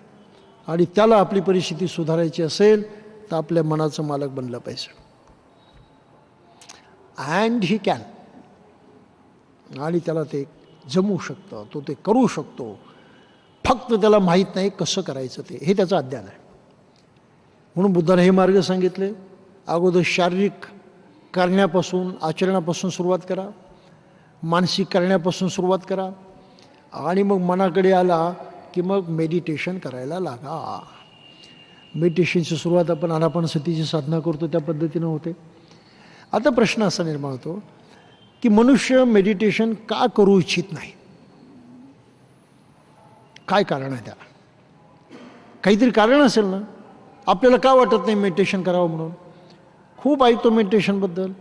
आणि त्याला आपली परिस्थिती सुधारायची असेल तर आपल्या मनाचं मालक बनलं पाहिजे. And he can. आणि त्याला ते जमू शकतं, तो ते करू शकतो. फक्त त्याला माहीत नाही कसं करायचं ते, हे त्याचं अज्ञान आहे. म्हणून बुद्धाने हे मार्ग सांगितले. अगोदर शारीरिक करण्यापासून, आचरणापासून सुरुवात करा, मानसिक करण्यापासून सुरुवात करा, आणि मग मनाकडे आला की मग मेडिटेशन करायला लागा. मेडिटेशनची सुरुवात आपण आनापानसतीची साधना करतो त्या पद्धतीनं होते. आता प्रश्न असा निर्माण होतो की मनुष्य मेडिटेशन का करू इच्छित नाही? काय कारण आहे त्याला? काहीतरी कारण असेल ना. आपल्याला का वाटत नाही मेडिटेशन करावं म्हणून? खूप ऐकतो मेडिटेशनबद्दल,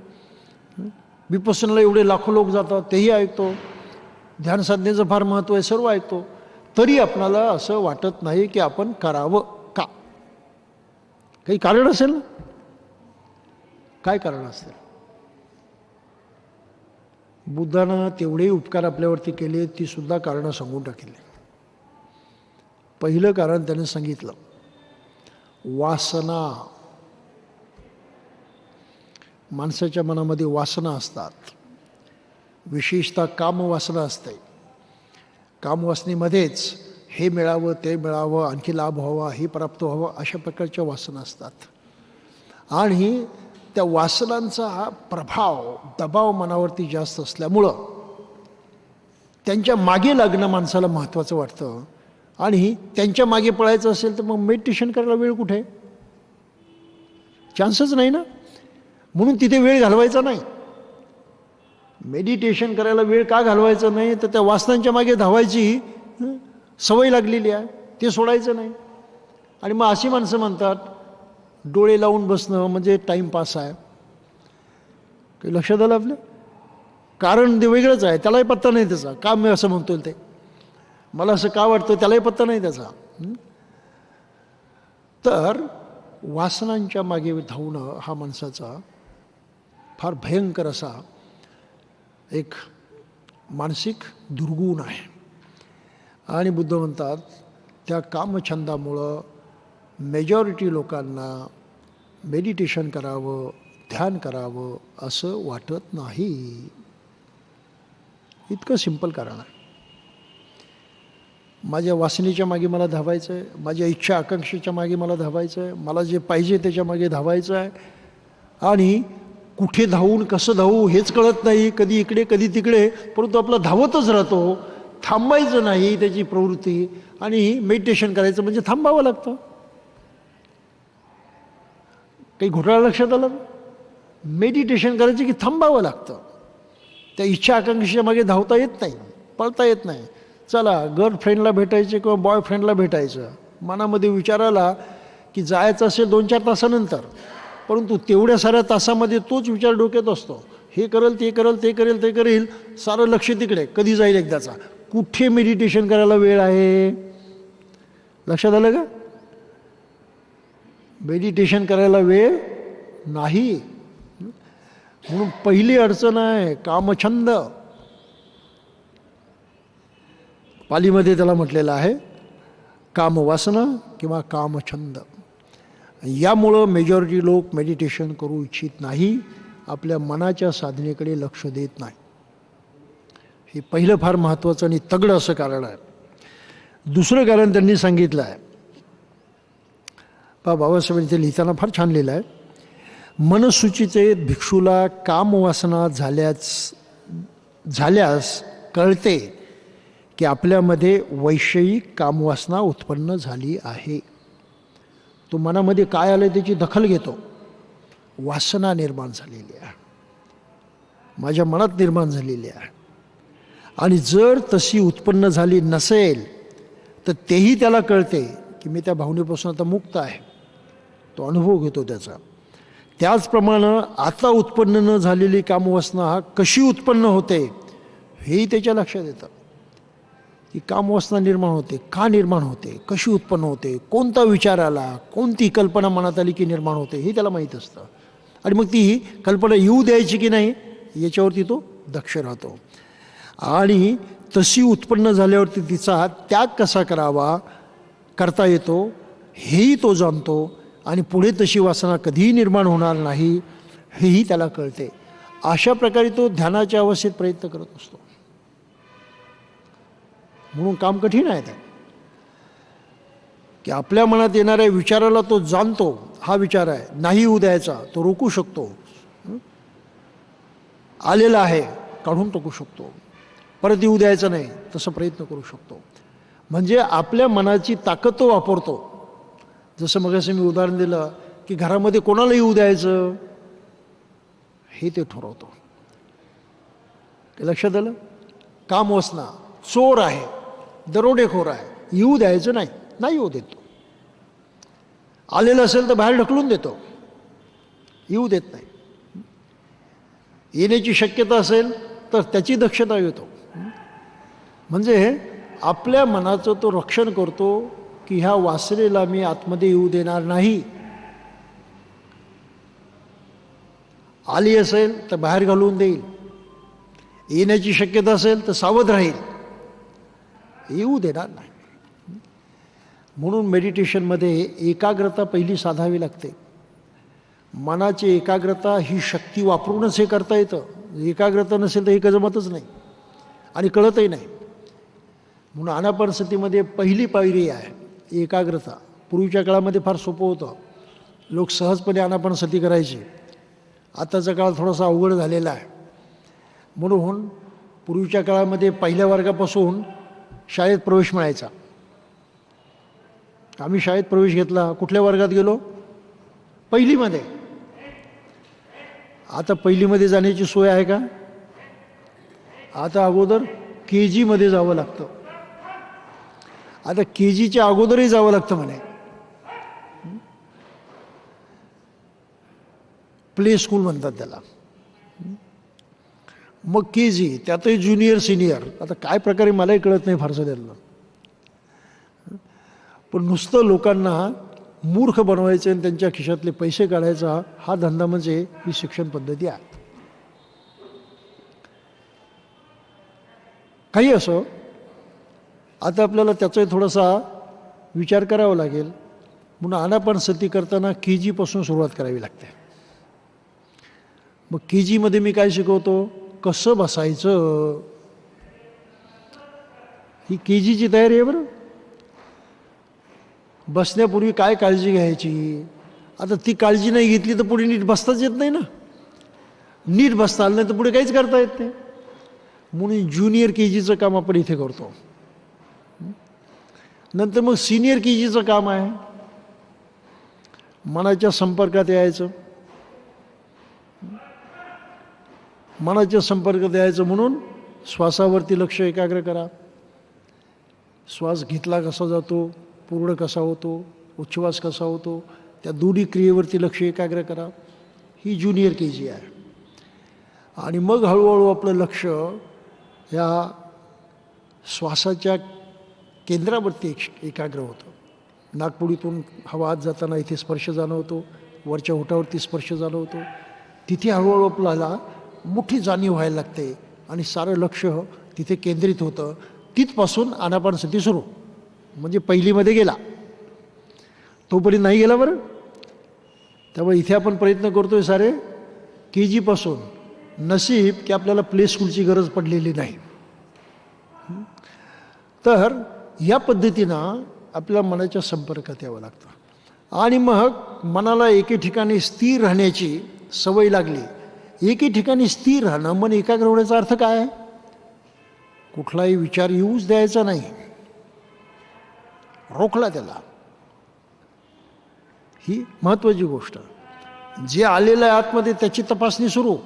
विपස්සनाला एवढे लाखो लोक जातात तेही ऐकतो, ध्यानसाधनेचं फार महत्त्व आहे, सर्व ऐकतो, तरी आपणाला असं वाटत नाही की आपण करावं का? काही कारण असेल ना. काय कारण असेल? बुद्धानं तेवढेही उपकार आपल्यावरती केले, ती सुद्धा कारणं सांगून टाकली. पहिलं कारण त्याने सांगितलं, वासना. माणसाच्या मनामध्ये वासना असतात, विशेषतः कामवासना असते. कामवासनेमध्येच हे मिळावं, ते मिळावं, आणखी लाभ व्हावा, हे प्राप्त व्हावं, अशा प्रकारच्या वासना असतात. आणि त्या वासनांचा हा प्रभाव, दबाव मनावरती जास्त असल्यामुळं त्यांच्या मागे लागणं माणसाला महत्त्वाचं वाटतं. आणि त्यांच्या मागे पळायचं असेल तर मग मेडिटेशन करायला वेळ कुठे? चान्सच नाही ना. म्हणून तिथे वेळ घालवायचा नाही. मेडिटेशन करायला वेळ का घालवायचा नाही? तर त्या वासनांच्या मागे धावायची सवय लागलेली आहे, ते सोडायचं नाही. आणि मग अशी माणसं म्हणतात डोळे लावून बसणं म्हणजे टाईमपास आहे. काही लक्षात आलं आपलं? कारण ते वेगळंच आहे, त्यालाही पत्ता नाही त्याचा. का मी असं म्हणतोय ते, मला असं का वाटतं, त्यालाही पत्ता नाही त्याचा. तर वासनांच्या मागे धावणं हा माणसाचा फार भयंकर असा एक मानसिक दुर्गुण आहे. आणि बुद्ध म्हणतात त्या कामछंदामुळं मेजॉरिटी लोकांना मेडिटेशन करावं, ध्यान करावं असं वाटत नाही. इतकं सिंपल कारण आहे. माझ्या वासनेच्या मागे मला धावायचं आहे, माझ्या इच्छा आकांक्षेच्या मागे मला धावायचं आहे, मला जे पाहिजे त्याच्या मागे धावायचं आहे. आणि कुठे धावून कसं धावू हेच कळत नाही, कधी इकडे कधी तिकडे, परंतु आपला धावतच राहतो, थांबायचं नाही त्याची प्रवृत्ती. आणि मेडिटेशन करायचं म्हणजे थांबावं लागतं. काही घोटाळा लक्षात आला? मेडिटेशन करायचं की थांबावं लागतं. त्या इच्छा आकांक्षेच्या मागे धावता येत नाही, पळता येत नाही. चला गर्लफ्रेंडला भेटायचे किंवा बॉयफ्रेंडला भेटायचं, मनामध्ये विचार आला की जायचं असेल 2-4 तासानंतर, परंतु तेवढ्या साऱ्या तासामध्ये तोच विचार डोक्यात असतो, हे करेल ते करेल ते करेल ते करेल, सारं लक्ष तिकडे, कधी जाईल एकदाचा. कुठे मेडिटेशन करायला वेळ आहे? लक्षात आलं का? मेडिटेशन करायला वेळ नाही. म्हणून पहिली अडचण आहे कामछंद. पालीमध्ये त्याला म्हटलेलं आहे कामवासना किंवा कामछंद. यामुळं मेजॉरिटी लोक मेडिटेशन करू इच्छित नाही, आपल्या मनाच्या साधनेकडे लक्ष देत नाही. हे पहिलं फार महत्त्वाचं आणि तगडं असं कारण आहे. दुसरं कारण त्यांनी सांगितलं आहे, बाबासाहेब इथे लिहिताना फार छान लिहिलं आहे. मनसूचिते भिक्षूला कामवासना झाल्यास कळते की आपल्यामध्ये वैषयिक कामवासना उत्पन्न झाली आहे. तो मनामध्ये काय आलं त्याची दखल घेतो. वासना निर्माण झालेली आहे, माझ्या मनात निर्माण झालेली आहे. आणि जर तशी उत्पन्न झाली नसेल तर तेही त्याला कळते की मी त्या भावनेपासून आता मुक्त आहे, तो अनुभव घेतो त्याचा. त्याचप्रमाणे आता उत्पन्न न झालेली कामवासना कशी उत्पन्न होते हेही त्याच्या लक्षात येतं. की कामवासना निर्माण होते, का निर्माण होते, कशी उत्पन्न होते, कोणता विचार आला, कोणती कल्पना मनात आली की निर्माण होते, हे त्याला माहीत असतं. आणि मग ती कल्पना येऊ द्यायची की नाही याच्यावरती तो दक्ष राहतो. आणि तशी उत्पन्न झाल्यावरती तिचा त्याग कसा करता येतो हेही तो जाणतो. आणि पुढे तशी वासना कधीही निर्माण होणार नाही हेही त्याला कळते. अशा प्रकारे तो ध्यानाच्या अवस्थेत प्रयत्न करत असतो. म्हणून काम कठीण आहे ते, की आपल्या मनात येणाऱ्या विचाराला तो जाणतो, हा विचार आहे, नाही होऊ द्यायचा, तो रोखू शकतो. आलेलं आहे काढून टाकू शकतो, परत येऊ द्यायचं नाही तसं प्रयत्न करू शकतो. म्हणजे आपल्या मनाची ताकद तो वापरतो. जसं मग असं मी उदाहरण दिलं की घरामध्ये कोणाला येऊ द्यायचं हे ते ठरवतो. ते लक्षात आलं? कामवासना, चोर आहे, दरोडेखोर आहे, येऊ द्यायचं नाही, नाही येऊ देतो. आलेलं असेल तर बाहेर ढकलून देतो, येऊ देत नाही. येण्याची शक्यता असेल तर त्याची दक्षता घेतो. म्हणजे आपल्या मनाचं तो रक्षण करतो की ह्या वासनेला मी आतमध्ये येऊ देणार नाही. आली असेल तर बाहेर घालवून देईल, येण्याची शक्यता असेल तर सावध राहील, येऊ देणार नाही. म्हणून मेडिटेशनमध्ये एकाग्रता पहिली साधावी लागते. मनाची एकाग्रता ही शक्ती वापरूनच हे करता येतं. एकाग्रता नसेल तर हे जमतच नाही आणि कळतही नाही. म्हणून आनापानसतीमध्ये पहिली पायरी आहे एकाग्रता. पूर्वीच्या काळामध्ये फार सोपं होतं, लोक सहजपणे आनापानसती करायचे. आताचा काळ थोडासा अवघड झालेला आहे. म्हणून पूर्वीच्या काळामध्ये पहिल्या वर्गापासून शाळेत प्रवेश मिळायचा. आम्ही शाळेत प्रवेश घेतला, कुठल्या वर्गात गेलो? पहिलीमध्ये. आता पहिलीमध्ये जाण्याची सोय आहे का? आता अगोदर KG जावं लागतं. आता KGच्या अगोदरही जावं लागतं म्हणे. प्ले स्कूल म्हणतात त्याला. मग KG, त्यातही ज्युनियर सिनियर. आता काय प्रकारे मलाही कळत नाही फारसं त्यातलं. पण नुसतं लोकांना मूर्ख बनवायचे आणि त्यांच्या खिशातले पैसे काढायचा हा धंदा म्हणजे ही शिक्षण पद्धती आहे. काही असो, आता आपल्याला त्याचाही थोडासा विचार करावा लागेल. म्हणून आनापानसती करताना KG सुरुवात करावी लागते. मग KG मी काय शिकवतो? कसं बसायचं, ही KGची तयारी आहे बरं. बसण्यापूर्वी काय काळजी घ्यायची. आता ती काळजी नाही घेतली तर पुढे नीट बसताच येत नाही ना. नीट बसता आलं नाही तर पुढे काहीच करता येत नाही. म्हणून ज्युनियर KGचं काम आपण इथे करतो. नंतर मग सिनियर KGचं काम आहे मनाच्या संपर्कात यायचं. मनाच्या संपर्कात यायचं म्हणून श्वासावरती लक्ष एकाग्र करा. श्वास घेतला कसा जातो, पूर्ण कसा होतो, उच्छ्वास कसा होतो, त्या दोन्ही क्रियेवरती लक्ष एकाग्र करा. ही ज्युनियर KG आहे. आणि मग हळूहळू आपलं लक्ष या श्वासाच्या केंद्रावरती एकाग्र होतं. नाकपुडीतून हवा आत जाताना इथे स्पर्श जाणवतो, वरच्या ओठावरती स्पर्श जाणवतो. तिथे हळूहळू आपल्याला मोठी जाणीव व्हायला लागते आणि सारं लक्ष तिथे केंद्रित होतं. तिथपासून आनापानसती सुरू. म्हणजे पहिलीमध्ये गेला, तोपर्यंत नाही गेला बरं. त्यामुळे इथे आपण प्रयत्न करतोय सारे KG. नशीब की आपल्याला प्ले स्कूलची गरज पडलेली नाही. तर या पद्धतीनं आपल्या मनाच्या संपर्कात यावं लागतं. आणि मग मनाला एके ठिकाणी स्थिर राहण्याची सवय लागली. एके ठिकाणी स्थिर राहणं, मन एकाग्र होण्याचा अर्थ काय? कुठलाही विचार येऊच द्यायचा नाही, रोखला त्याला. ही महत्त्वाची गोष्ट. जे आलेलं आहे आतमध्ये त्याची तपासणी सुरू.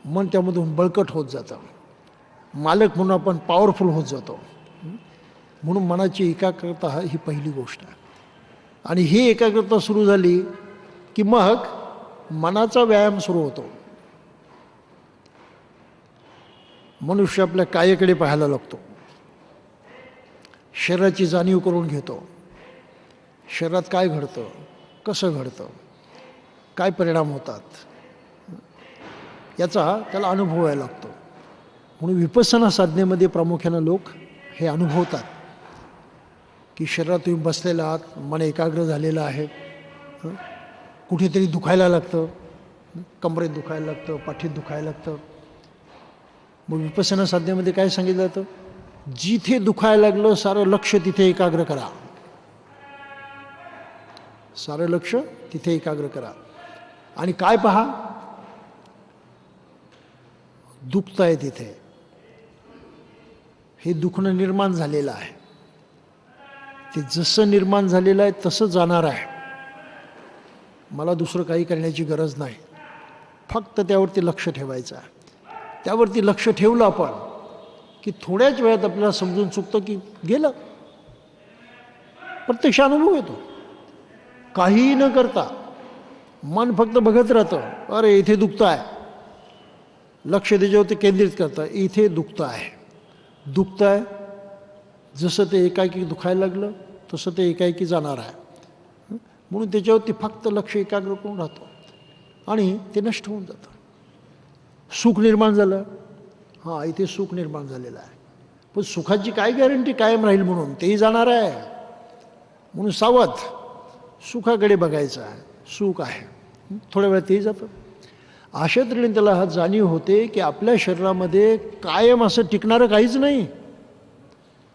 मन त्यामधून बळकट होत जातं. मालक म्हणून आपण पॉवरफुल होत जातो. म्हणून मनाची एकाग्रता ही पहिली गोष्ट आहे. आणि ही एकाग्रता सुरू झाली की मग मनाचा व्यायाम सुरू होतो. मनुष्य आपल्या कायेकडे पाहायला लागतो, शरीराची जाणीव करून घेतो. शरीरात काय घडतं, कसं घडतं, काय परिणाम होतात, याचा त्याला अनुभव व्हायला लागतो. म्हणून विपස්සना साधनेमध्ये प्रामुख्यानं लोक हे अनुभवतात की शरीरात तुम्ही बसलेला आहात, मन एकाग्र झालेलं आहे. कुठेतरी दुखायला लागतं, कमरेत दुखायला लागतं, पाठीत दुखायला लागतं. मग विपස්සना साधनेमध्ये काय सांगितलं जातं? जिथे दुखायला लागलं सारं लक्ष तिथे एकाग्र करा. सारं लक्ष तिथे एकाग्र करा. आणि काय पहा? दुखतंय तिथे, हे दुखणं निर्माण झालेलं आहे. ते जसं निर्माण झालेलं आहे तसं जाणार आहे. मला दुसरं काही करण्याची गरज नाही, फक्त त्यावरती लक्ष ठेवायचं आहे. त्यावरती लक्ष ठेवलं आपण की थोड्याच वेळात आपल्याला समजून चुकतं की गेलं. प्रत्यक्ष अनुभव येतो. काहीही न करता मन फक्त बघत राहतं, अरे इथे दुखतं आहे, लक्ष त्याच्यावरती केंद्रित करतं, इथे दुखतं आहे, दुखतं आहे. जसं ते एकाएकी दुखायला लागलं तसं ते एकाएकी जाणार आहे. म्हणून त्याच्यावरती फक्त लक्ष एकाग्र करून राहतो आणि ते नष्ट होऊन जातं. सुख निर्माण झालं, हां इथे सुख निर्माण झालेलं आहे, पण सुखाची काय गॅरंटी कायम राहील म्हणून, तेही जाणार आहे. म्हणून सावध, सुखाकडे बघायचं आहे. सुख आहे, थोड्या वेळात तेही जातं. अशा तऱ्हेने त्याला हा जाणीव होते की आपल्या शरीरामध्ये कायम असं टिकणारं काहीच नाही.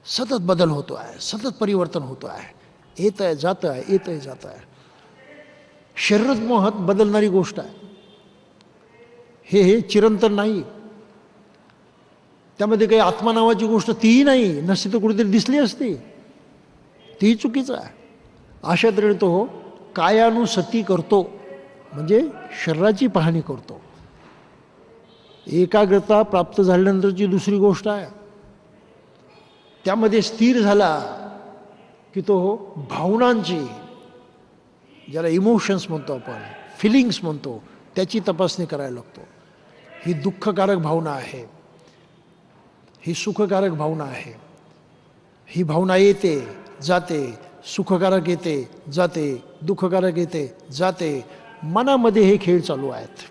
सतत बदल होतो आहे, सतत परिवर्तन होतो आहे, येत आहे जातं आहे, येत आहे जातं आहे. शरीरच महत बदलणारी गोष्ट आहे. हे चिरंतन नाही. त्यामध्ये काही आत्मा नावाची गोष्ट तीही नाही, नसती तर कुठेतरी दिसली असती, तीही चुकीचं आहे. अशा तऱ्हेने तो कायानुसती करतो, म्हणजे शरीराची पाहणी करतो. एकाग्रता प्राप्त झाल्यानंतरची दुसरी गोष्ट आहे, त्यामध्ये स्थिर झाला की तो भावनांची, ज्याला इमोशन्स म्हणतो आपण, फिलिंग्स म्हणतो, त्याची तपासणी करायला लागतो. ही दुःखकारक भावना आहे, ही सुखकारक भावना आहे. ही भावना येते जाते, सुखकारक येते जाते, दुःखकारक येते जाते. मनामध्ये हे खेळ चालू आहेत.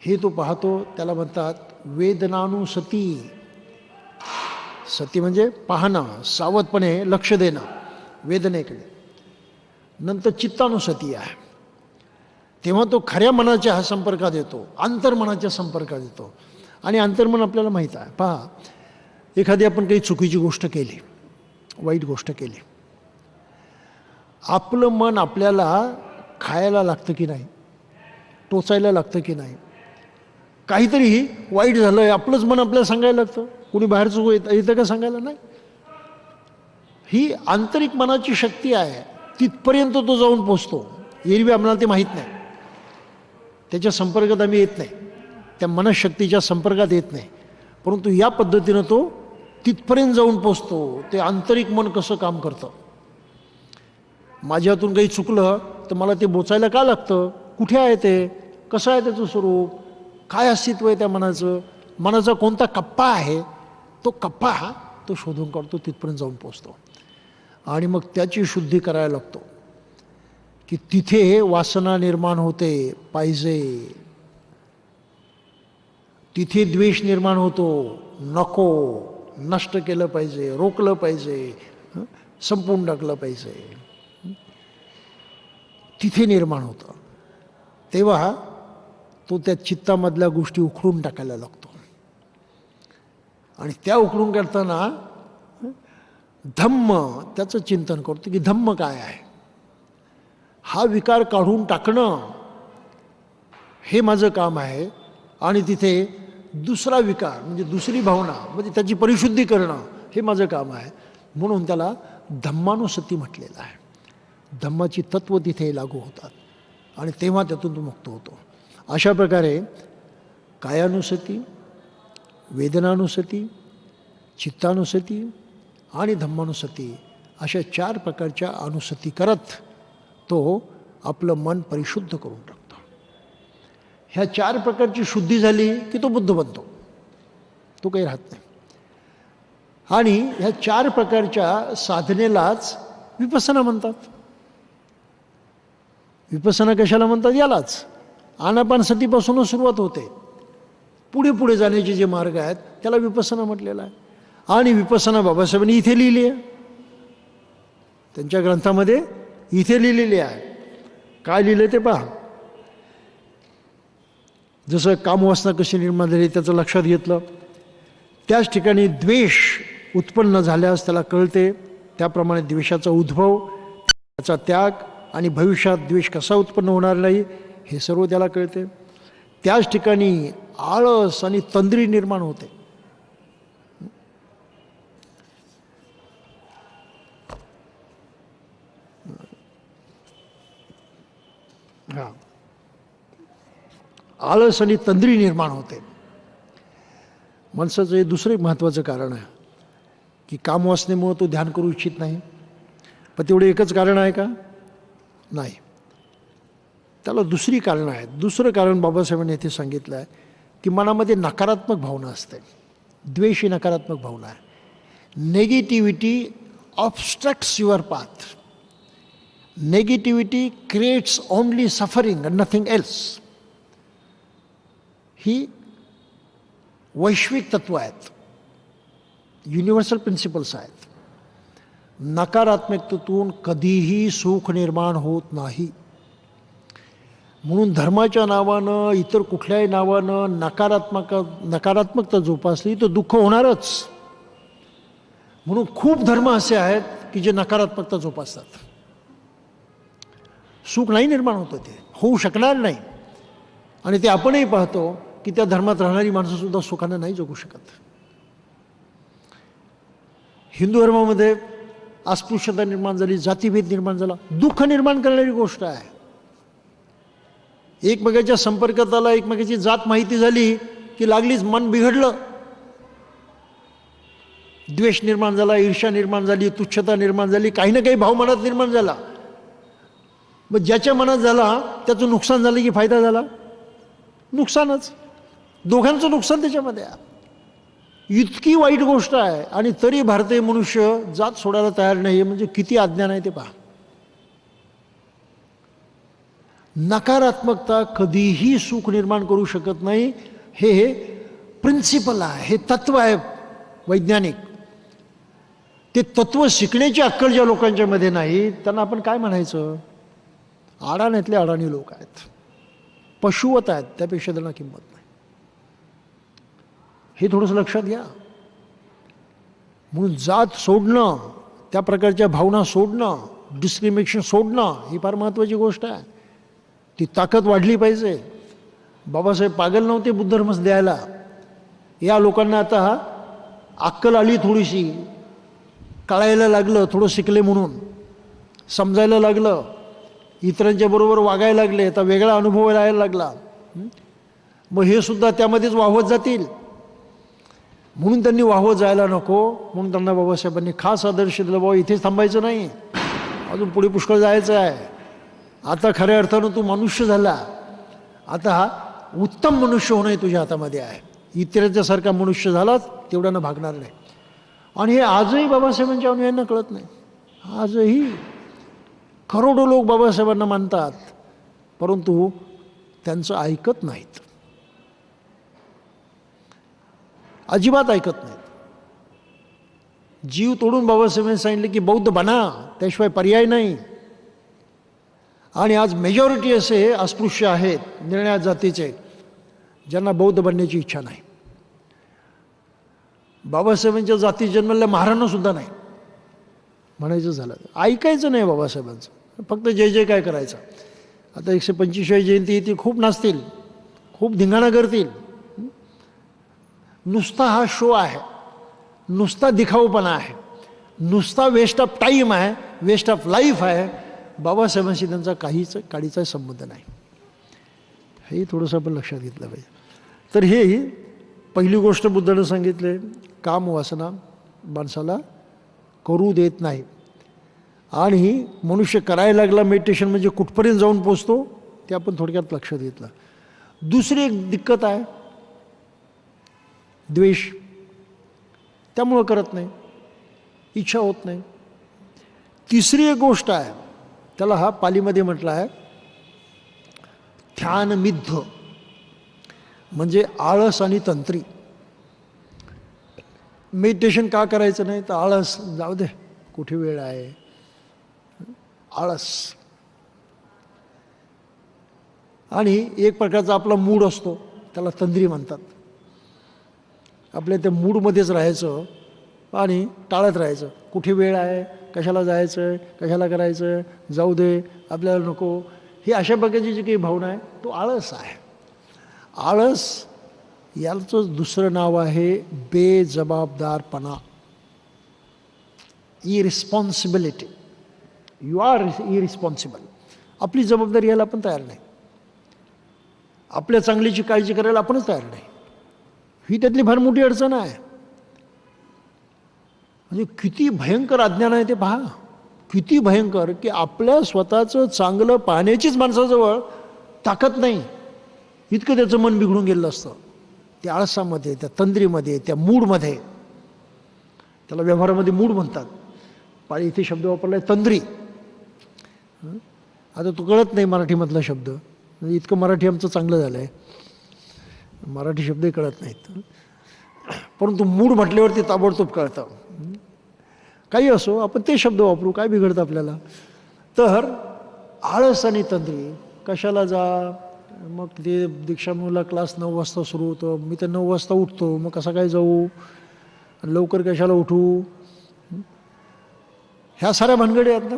हे तो पाहतो. त्याला म्हणतात वेदनानुसती. सती म्हणजे पाहणं, सावधपणे लक्ष देणं वेदनेकडे. नंतर चित्तानुसती आहे. तेव्हा तो खऱ्या मनाच्या संपर्कात येतो, अंतर्मनाच्या संपर्कात येतो. आणि अंतर्मन आपल्याला माहीत आहे. पहा, एखादी आपण काही चुकीची गोष्ट केली, वाईट गोष्ट केली, आपलं मन आपल्याला खायला लागतं की नाही, टोचायला लागतं की नाही. काहीतरी वाईट झालं आहे, आपलंच मन आपल्याला सांगायला लागतं. कुणी बाहेरचं येतं का सांगायला? नाही. ही आंतरिक मनाची शक्ती आहे. तिथपर्यंत तो जाऊन पोचतो. एरवी आम्हाला ते माहीत नाही, त्याच्या संपर्कात आम्ही येत नाही, त्या मनशक्तीच्या संपर्कात येत नाही. परंतु या पद्धतीनं तो तिथपर्यंत जाऊन पोचतो. ते आंतरिक मन कसं काम करतं. माझ्या हातून काही चुकलं तर मला ते बोचायला का लागतं, कुठे आहे ते, कसं आहे त्याचं स्वरूप, काय अस्तित्व आहे त्या मनाचं, मनाचा कोणता कप्पा आहे, तो कप्पा तो शोधून काढतो, तिथपर्यंत जाऊन पोचतो. आणि मग त्याची शुद्धी करायला लागतो की तिथे वासना निर्माण होते पाहिजे, तिथे द्वेष निर्माण होतो, नको, नष्ट केलं पाहिजे, रोखलं पाहिजे, संपवून टाकलं पाहिजे, तिथे निर्माण होतं. तेव्हा तो त्या चित्तामधल्या गोष्टी उखडून टाकायला लागतो. आणि त्या उखडून काढताना धम्म त्याचं चिंतन करतो की धम्म काय आहे. हा विकार काढून टाकणं हे माझं काम आहे. आणि तिथे दुसरा विकार म्हणजे दुसरी भावना म्हणजे त्याची परिशुद्धी करणं हे माझं काम आहे. म्हणून त्याला धम्मानुसती म्हटलेलं आहे. धम्माची तत्व तिथे लागू होतात आणि तेव्हा त्यातून तो मुक्त होतो. अशा प्रकारे कायानुसती, वेदनानुसती, चित्तानुसती आणि धम्मानुसती अशा 4 प्रकारच्या अनुसती करत तो आपलं मन परिशुद्ध करून टाकतो. ह्या 4 प्रकारची शुद्धी झाली की तो बुद्ध बनतो, तो काही राहत नाही. आणि ह्या 4 प्रकारच्या साधनेलाच विपස්සना म्हणतात. विपස්සना कशाला म्हणतात? यालाच. आनापानसतीपासूनच सुरुवात होते. पुढे पुढे जाण्याचे जे मार्ग आहेत त्याला विपස්සना म्हटलेला आहे. आणि विपස්සना बाबासाहेबांनी इथे लिहिली आहे, त्यांच्या ग्रंथामध्ये इथे लिहिलेली आहे. काय लिहिलं ते पहा. जसं कामवासना कशी निर्माण झाली त्याचं लक्षात घेतलं, त्याच ठिकाणी द्वेष उत्पन्न झाल्यास त्याला कळते. त्याप्रमाणे द्वेषाचा उद्भव, त्याचा त्याग आणि भविष्यात द्वेष कसा उत्पन्न होणार नाही हे सर्व त्याला कळते. त्याच ठिकाणी आळस आणि तंद्री निर्माण होते. हां, आळस आणि तंद्री निर्माण होते. माणसाचं हे दुसरं एक महत्त्वाचं कारण आहे की कामवासनेमुळं तो ध्यान करू इच्छित नाही. पण तेवढं एकच कारण आहे का? नाही, त्याला दुसरी कारणं आहेत. दुसरं कारण बाबासाहेबांनी येथे सांगितलं आहे की मनामध्ये नकारात्मक भावना असते. द्वेष ही नकारात्मक भावना आहे. Negativity obstructs your path. Negativity creates only suffering and nothing else. ही वैश्विक तत्व आहेत, युनिव्हर्सल प्रिन्सिपल्स आहेत. नकारात्मकतेतून कधीही सुख निर्माण होत नाही. म्हणून धर्माच्या नावानं, इतर कुठल्याही नावानं नकारात्मकता जोपासली तर दुःख होणारच. म्हणून खूप धर्म असे आहेत की जे नकारात्मकता जोपासतात. सुख नाही निर्माण होतं, ते होऊ शकणार नाही. आणि ते आपणही पाहतो की त्या धर्मात राहणारी माणसंसुद्धा सुखानं नाही जगू शकत. हिंदू धर्मामध्ये अस्पृश्यता निर्माण झाली, जातीभेद निर्माण झाला, दुःख निर्माण करणारी गोष्ट आहे. एकमेकाच्या संपर्कात आला, एकमेकाची जात माहिती झाली की लागलीच मन बिघडलं. द्वेष निर्माण झाला, ईर्ष्या निर्माण झाली, तुच्छता निर्माण झाली, काही ना काही भाव मनात निर्माण झाला. मग ज्याच्या मनात झाला त्याचं नुकसान झालं की फायदा झाला? नुकसानच. दोघांचं नुकसान त्याच्यामध्ये आहे. इतकी वाईट गोष्ट आहे. आणि तरी भारतीय मनुष्य जात सोडायला तयार नाही. म्हणजे किती अज्ञान आहे ते पहा. नकारात्मकता कधीही सुख निर्माण करू शकत नाही. हे प्रिन्सिपल आहे, हे तत्व आहे वैज्ञानिक. ते तत्व शिकण्याची अक्कल ज्या लोकांच्या मध्ये नाही त्यांना आपण काय म्हणायचं? अडाण्यातले अडाणी लोक आहेत, पशुवत आहेत, त्यापेक्षा त्यांना किंमत नाही. हे थोडंसं लक्षात घ्या. म्हणून जात सोडणं, त्या प्रकारच्या भावना सोडणं, डिस्क्रिमिनेशन सोडणं ही फार महत्त्वाची गोष्ट आहे. ती ताकद वाढली पाहिजे. बाबासाहेब पागल नव्हते बुद्ध धर्म द्यायला. या लोकांना आता अक्कल आली, थोडीशी कळायला लागलं, थोडं शिकले म्हणून समजायला लागलं, इतरांच्या बरोबर वागायला लागले, आता वेगळा अनुभव यायला लागला. मग हे सुद्धा त्यामध्येच वाहवत जातील. म्हणून त्यांनी वाहवत जायला नको. म्हणून त्यांना बाबासाहेबांनी खास आदर्श दिला, बाबा इथेच थांबायचं नाही, अजून पुढे पुष्कळ जायचं आहे. आता खऱ्या अर्थानं तू मनुष्य झाला, आता हा उत्तम मनुष्य होणं तुझ्या हातामध्ये आहे. इतरांच्यासारखा मनुष्य झालाच तेवढ्यानं भागणार नाही. आणि हे आजही बाबासाहेबांच्या अनुयायांना कळत नाही. आजही करोडो लोक बाबासाहेबांना मानतात, परंतु त्यांचं ऐकत नाहीत, अजिबात ऐकत नाहीत. जीव तोडून बाबासाहेबांनी सांगितले की बौद्ध बना, त्याशिवाय पर्याय नाही. आणि आज मेजॉरिटी असे अस्पृश्य आहेत, निर्णयात जातीचे, ज्यांना बौद्ध बनण्याची इच्छा नाही. बाबासाहेबांच्या जाती जन्मलेल्या महाराणांना सुद्धा नाही. म्हणायचं झालं ऐकायचं नाही बाबासाहेबांचं, फक्त जय जय काय करायचं. आता 125वी जयंती ती खूप नाचतील, खूप धिंगाणा करतील. नुसता हा शो आहे, नुसता दिखाऊपणा आहे, नुसता वेस्ट ऑफ टाईम आहे, वेस्ट ऑफ लाईफ आहे. बाबासाहेबांशी त्यांचा काडीचा संबंध नाही. हे थोडंसं आपण लक्षात घेतलं पाहिजे. तर हे पहिली गोष्ट बुद्धानं सांगितले, काम वासना माणसाला करू देत नाही. आणि मनुष्य करायला लागला मेडिटेशन म्हणजे कुठपर्यंत जाऊन पोचतो ते आपण थोडक्यात लक्षात घेतलं. दुसरी एक दिक्कत आहे द्वेष, त्यामुळं करत नाही, इच्छा होत नाही. तिसरी एक गोष्ट आहे, त्याला हा पालीमध्ये म्हटलं आहे ध्यानमिद्ध, म्हणजे आळस आणि तंत्री. मेडिटेशन का करायचं नाही तर आळस, जाऊ दे कुठे वेळ आहे, आळस. आणि एक प्रकारचा आपला मूड असतो, त्याला तंद्री म्हणतात. आपल्या त्या मूडमध्येच राहायचं आणि टाळत राहायचं. कुठे वेळ आहे, कशाला जायचं, कशाला करायचं, जाऊ दे, आपल्याला नको, ही अशा प्रकारची जी काही भावना आहे तो आळस आहे. आळस याचं दुसरं नाव आहे बेजबाबदारपणा, इरिस्पॉन्सिबिलिटी. You are irresponsible. आपली जबाबदारी यायला आपण तयार नाही, आपल्या चांगलीची काळजी करायला आपणच तयार नाही. ही त्यातली फार मोठी अडचण आहे. म्हणजे किती भयंकर अज्ञान आहे ते पहा, किती भयंकर, की आपल्या स्वतःचं चांगलं पाहण्याचीच माणसाजवळ ताकद नाही, इतकं त्याचं मन बिघडून गेलं असतं. त्या आळसामध्ये, त्या तंद्रीमध्ये, त्या मूडमध्ये. त्याला व्यवहारामध्ये मूड म्हणतात. पाळी इथे शब्द वापरला आहे तंद्री. आता तो कळत नाही मराठीमधला शब्द, म्हणजे इतकं मराठी आमचं चांगलं झालं आहे, मराठी शब्दही कळत नाहीत. परंतु मूड म्हटल्यावरती ताबडतोब कळतं. काही असो, आपण ते शब्द वापरू, काय बिघडतं आपल्याला. तर आळस आणि तंद्री, कशाला जा, मग ते दीक्षाभूमीला क्लास 9 वाजता सुरू होतो, मी तर 9 वाजता उठतो, मग कसं काय जाऊ, लवकर कशाला उठू, ह्या साऱ्या भानगडी आहेत ना.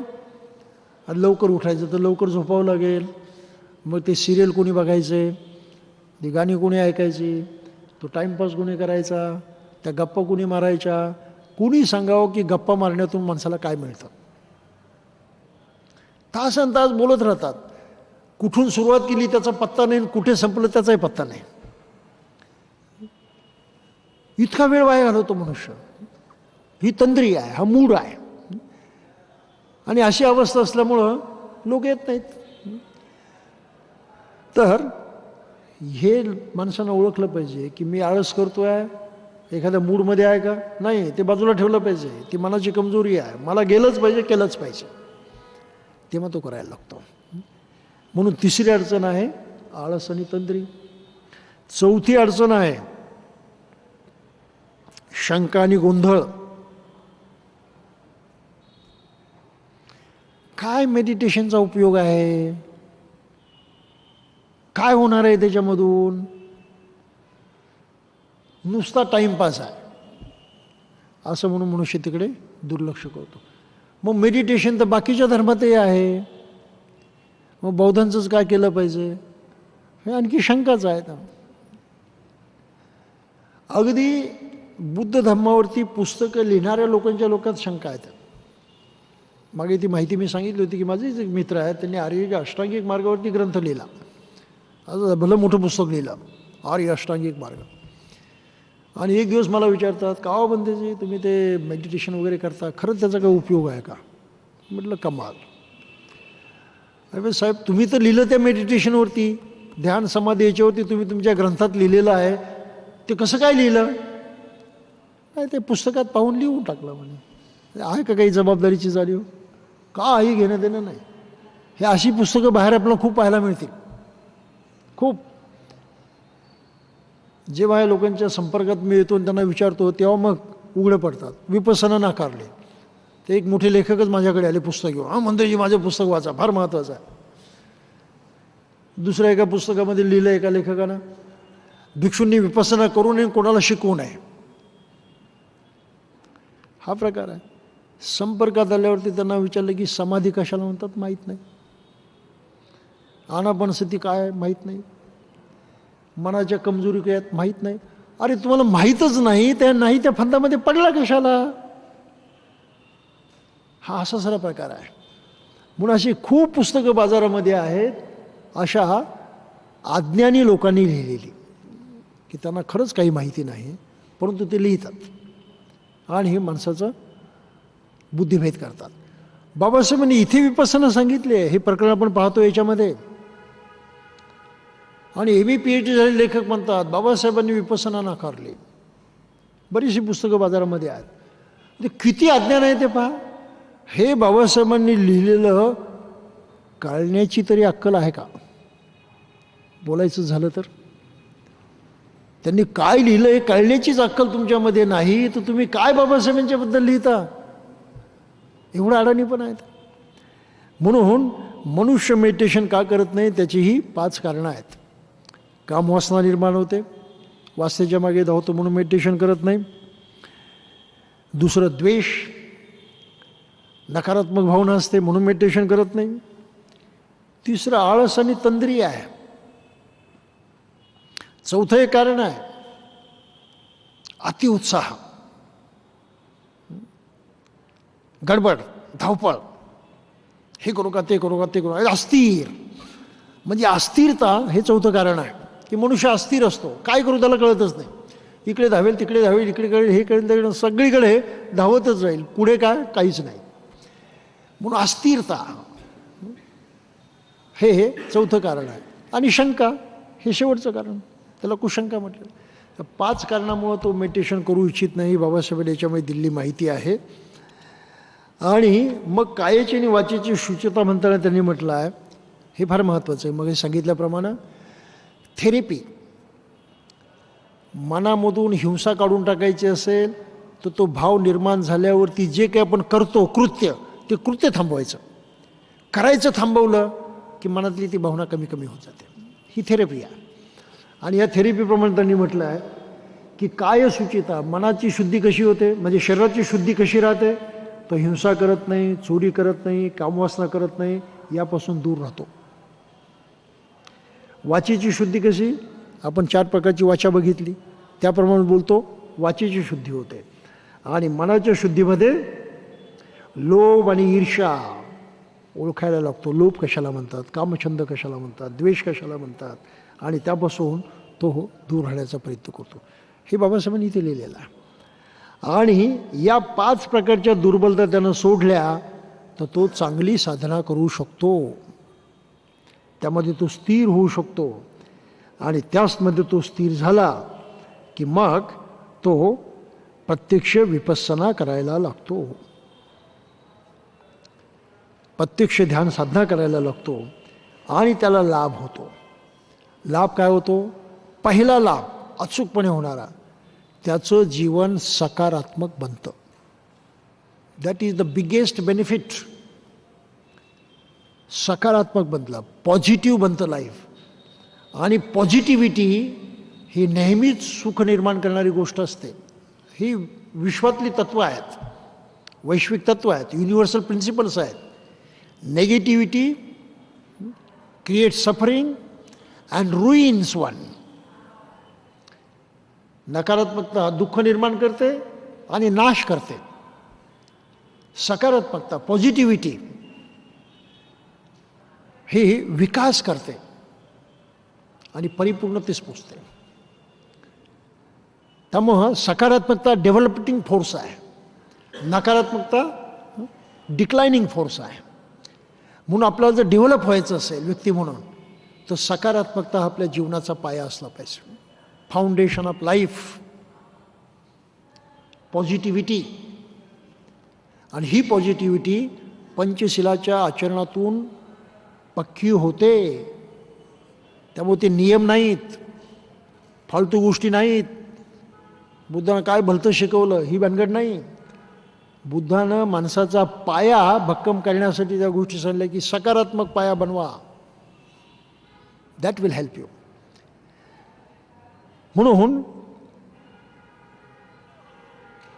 आणि लवकर उठायचं तर लवकर झोपावं लागेल, मग ते सिरियल कोणी बघायचे, ती गाणी कोणी ऐकायची, तो टाईमपास कोणी करायचा, त्या गप्पा कोणी मारायच्या. कुणी सांगावं की गप्पा मारण्यातून माणसाला काय मिळतं. तासन तास बोलत राहतात, कुठून सुरुवात केली त्याचा पत्ता नाही, कुठे संपलं त्याचाही पत्ता नाही. इतका वेळ वाया घालवतो मनुष्य. ही तंद्री आहे, हा मूड आहे. आणि अशी अवस्था असल्यामुळं लोक येत नाहीत. तर हे माणसानं ओळखलं पाहिजे की मी आळस करतोय, एखाद्या मूडमध्ये आहे का, नाही, ते बाजूला ठेवलं पाहिजे. ती मनाची कमजोरी आहे, मला गेलंच पाहिजे, केलंच पाहिजे, तेव्हा तो करायला लागतो. म्हणून तिसरी अडचण आहे आळस आणि तंद्री. चौथी अडचण आहे शंका आणि गोंधळ. काय मेडिटेशनचा उपयोग आहे, काय होणार आहे त्याच्यामधून, नुसता टाईमपास आहे, असं म्हणून मनुष्य तिकडे दुर्लक्ष करतो. मग मेडिटेशन तर बाकीच्या धर्मातही आहे, मग बौद्धांचंच काय केलं पाहिजे, हे आणखी शंकाच आहेत. अगदी बुद्ध धर्मावरती पुस्तकं लिहिणाऱ्या लोकांत शंका आहेत. मागे ती माहिती मी सांगितली होती की माझे एक मित्र आहेत, त्यांनी आर्य अष्टांगिक मार्गावरती ग्रंथ लिहिला, असं भलं मोठं पुस्तक लिहिलं, आर्य अष्टांगिक मार्ग. आणि एक दिवस मला विचारतात, का हो बंदेजी तुम्ही ते मेडिटेशन वगैरे करता, खरंच त्याचा काही उपयोग आहे का. म्हटलं कमाल. अरे साहेब, तुम्ही तर लिहिलं त्या मेडिटेशनवरती, ध्यान समाधी याच्यावरती तुम्ही तुमच्या ग्रंथात लिहिलेलं आहे, ते कसं काय लिहिलं. नाही, ते पुस्तकात पाहून लिहून टाकलं म्हणे. आहे का काही जबाबदारीची जाणीव, काही घेणं देणं नाही. हे अशी पुस्तकं बाहेर आपल्याला खूप पाहायला मिळतील, खूप. जेव्हा या लोकांच्या संपर्कात मी येतो आणि त्यांना विचारतो तेव्हा मग उघडे पडतात. विपස්සना नाकारले. ते एक मोठे लेखकच माझ्याकडे आले पुस्तक घेऊन, हां मंदिरजी माझं पुस्तक वाचा, फार महत्त्वाचं आहे. दुसऱ्या एका पुस्तकामध्ये लिहिलं एका लेखकानं, भिक्षूंनी विपස්සना करू नये, कोणाला शिकवू नये. हा प्रकार आहे. संपर्कात आल्यावरती त्यांना विचारलं की समाधी कशाला म्हणतात, माहीत नाही. आनापानसती काय माहीत नाही. मनाच्या कमजोरी काय आहेत माहीत नाही. अरे तुम्हाला माहीतच नाही, त्या फंदामध्ये पडला कशाला. हा असा सारा प्रकार आहे. म्हणून अशी खूप पुस्तकं बाजारामध्ये आहेत अशा अज्ञानी लोकांनी लिहिलेली, की त्यांना खरंच काही माहिती नाही, परंतु ते लिहितात आणि हे माणसाचं बुद्धिभेद करतात. बाबासाहेबांनी इथे विपස්සना सांगितले, हे प्रकरण आपण पाहतो याच्यामध्ये. आणि PhD झालेले लेखक म्हणतात बाबासाहेबांनी विपස්සना नाकारली. बरीचशी पुस्तकं बाजारामध्ये आहेत. ते किती अज्ञान आहे ते पहा. हे बाबासाहेबांनी लिहिलेलं कळण्याची तरी अक्कल आहे का, बोलायचं झालं तर. त्यांनी काय लिहिलं हे कळण्याचीच अक्कल तुमच्यामध्ये नाही, तर तुम्ही काय बाबासाहेबांच्याबद्दल लिहिता. एवढं अडाणी पण आहेत. म्हणून मनुष्य मेडिटेशन का करत नाही, त्याचीही 5 कारणं आहेत. कामवासना निर्माण होते, वासनेच्या मागे धावतो म्हणून मेडिटेशन करत नाही. दुसरं द्वेष, नकारात्मक भावना असते म्हणून मेडिटेशन करत नाही. तिसरं आळस आणि तंद्री आहे. चौथं एक कारण आहे अतिउत्साह, गडबड, धावपळ, हे करू का ते करू का ते करू, अस्थिर. म्हणजे अस्थिरता हे चौथं कारण आहे की मनुष्य अस्थिर असतो. काय करू त्याला कळतच नाही. इकडे धावेल, तिकडे धावेल, इकडे कळेल, हे कळेल, तिकडे सगळीकडे धावतच राहील. पुढे काय, काहीच नाही. म्हणून अस्थिरता हे चौथं कारण आहे. आणि शंका हे शेवटचं कारण, त्याला कुशंका म्हटलं. तर 5 कारणामुळं तो मेडिटेशन करू इच्छित नाही. बाबासाहेब याच्यामध्ये दिलेली माहिती आहे. आणि मग कायेची आणि वाचेची शुचिता म्हणताना त्यांनी म्हटलं आहे, हे फार महत्त्वाचं आहे. मग हे सांगितल्याप्रमाणे थेरपी, मनामधून हिंसा काढून टाकायची असेल तर तो भाव निर्माण झाल्यावरती जे काही आपण करतो कृत्य, ते कृत्य थांबवायचं. करायचं थांबवलं की मनातली ती भावना कमी कमी होत जाते. ही थेरपी आहे. आणि या थेरपीप्रमाणे त्यांनी म्हटलं आहे की कायशुचिता, मनाची शुद्धी कशी होते, म्हणजे शरीराची शुद्धी कशी राहते, तो हिंसा करत नाही, चोरी करत नाही, कामवासना करत नाही, यापासून दूर राहतो. वाचेची शुद्धी कशी, आपण 4 प्रकारची वाचा बघितली, त्याप्रमाणे बोलतो, वाचेची शुद्धी होते. आणि मनाच्या शुद्धीमध्ये लोभ आणि ईर्ष्या ओळखायला लागतो. लोभ कशाला म्हणतात, कामछंद कशाला म्हणतात, द्वेष कशाला म्हणतात, आणि त्यापासून तो दूर राहण्याचा प्रयत्न करतो. हे बाबासाहेबांनी इथे लिहिलेलं आहे. आणि या 5 प्रकारच्या दुर्बलता त्यानं सोडल्या तर तो चांगली साधना करू शकतो. त्यामध्ये तो स्थिर होऊ शकतो. आणि त्याचमध्ये तो स्थिर झाला की मग तो प्रत्यक्ष विपස්සना करायला लागतो, प्रत्यक्ष ध्यान साधना करायला लागतो. आणि त्याला लाभ होतो. लाभ काय होतो? पहिला लाभ अचूकपणे होणारा, त्याचं जीवन सकारात्मक बनतं. That is the biggest benefit. सकारात्मक बनलं, पॉझिटिव्ह बनतं लाईफ. आणि पॉझिटिव्हिटी ही नेहमीच सुख निर्माण करणारी गोष्ट असते. ही विश्वातली तत्त्व आहेत, वैश्विक तत्त्व आहेत, युनिव्हर्सल प्रिन्सिपल्स आहेत. Negativity create suffering and ruins one. नकारात्मकता दुःख निर्माण करते आणि नाश करते. सकारात्मकता, पॉझिटिव्हिटी ही विकास करते आणि परिपूर्णतेस पोचते. त्यामुळं सकारात्मकता डेव्हलपिंग फोर्स आहे, नकारात्मकता डिक्लायनिंग फोर्स आहे. म्हणून आपल्याला जर डेव्हलप व्हायचं असेल व्यक्ती म्हणून, तर सकारात्मकता हा आपल्या जीवनाचा पाया असला पाहिजे. Foundation of life, positivity. आणि ही पॉझिटिव्हिटी पंचशिलाच्या आचरणातून पक्की होते. त्यामुळे ते नियम नाहीत, फालतू गोष्टी नाहीत. बुद्धानं काय भलतं शिकवलं ही भानगड नाही. बुद्धानं माणसाचा पाया भक्कम करण्यासाठी त्या गोष्टी सांगल्या की सकारात्मक पाया बनवा. That will help you. म्हणून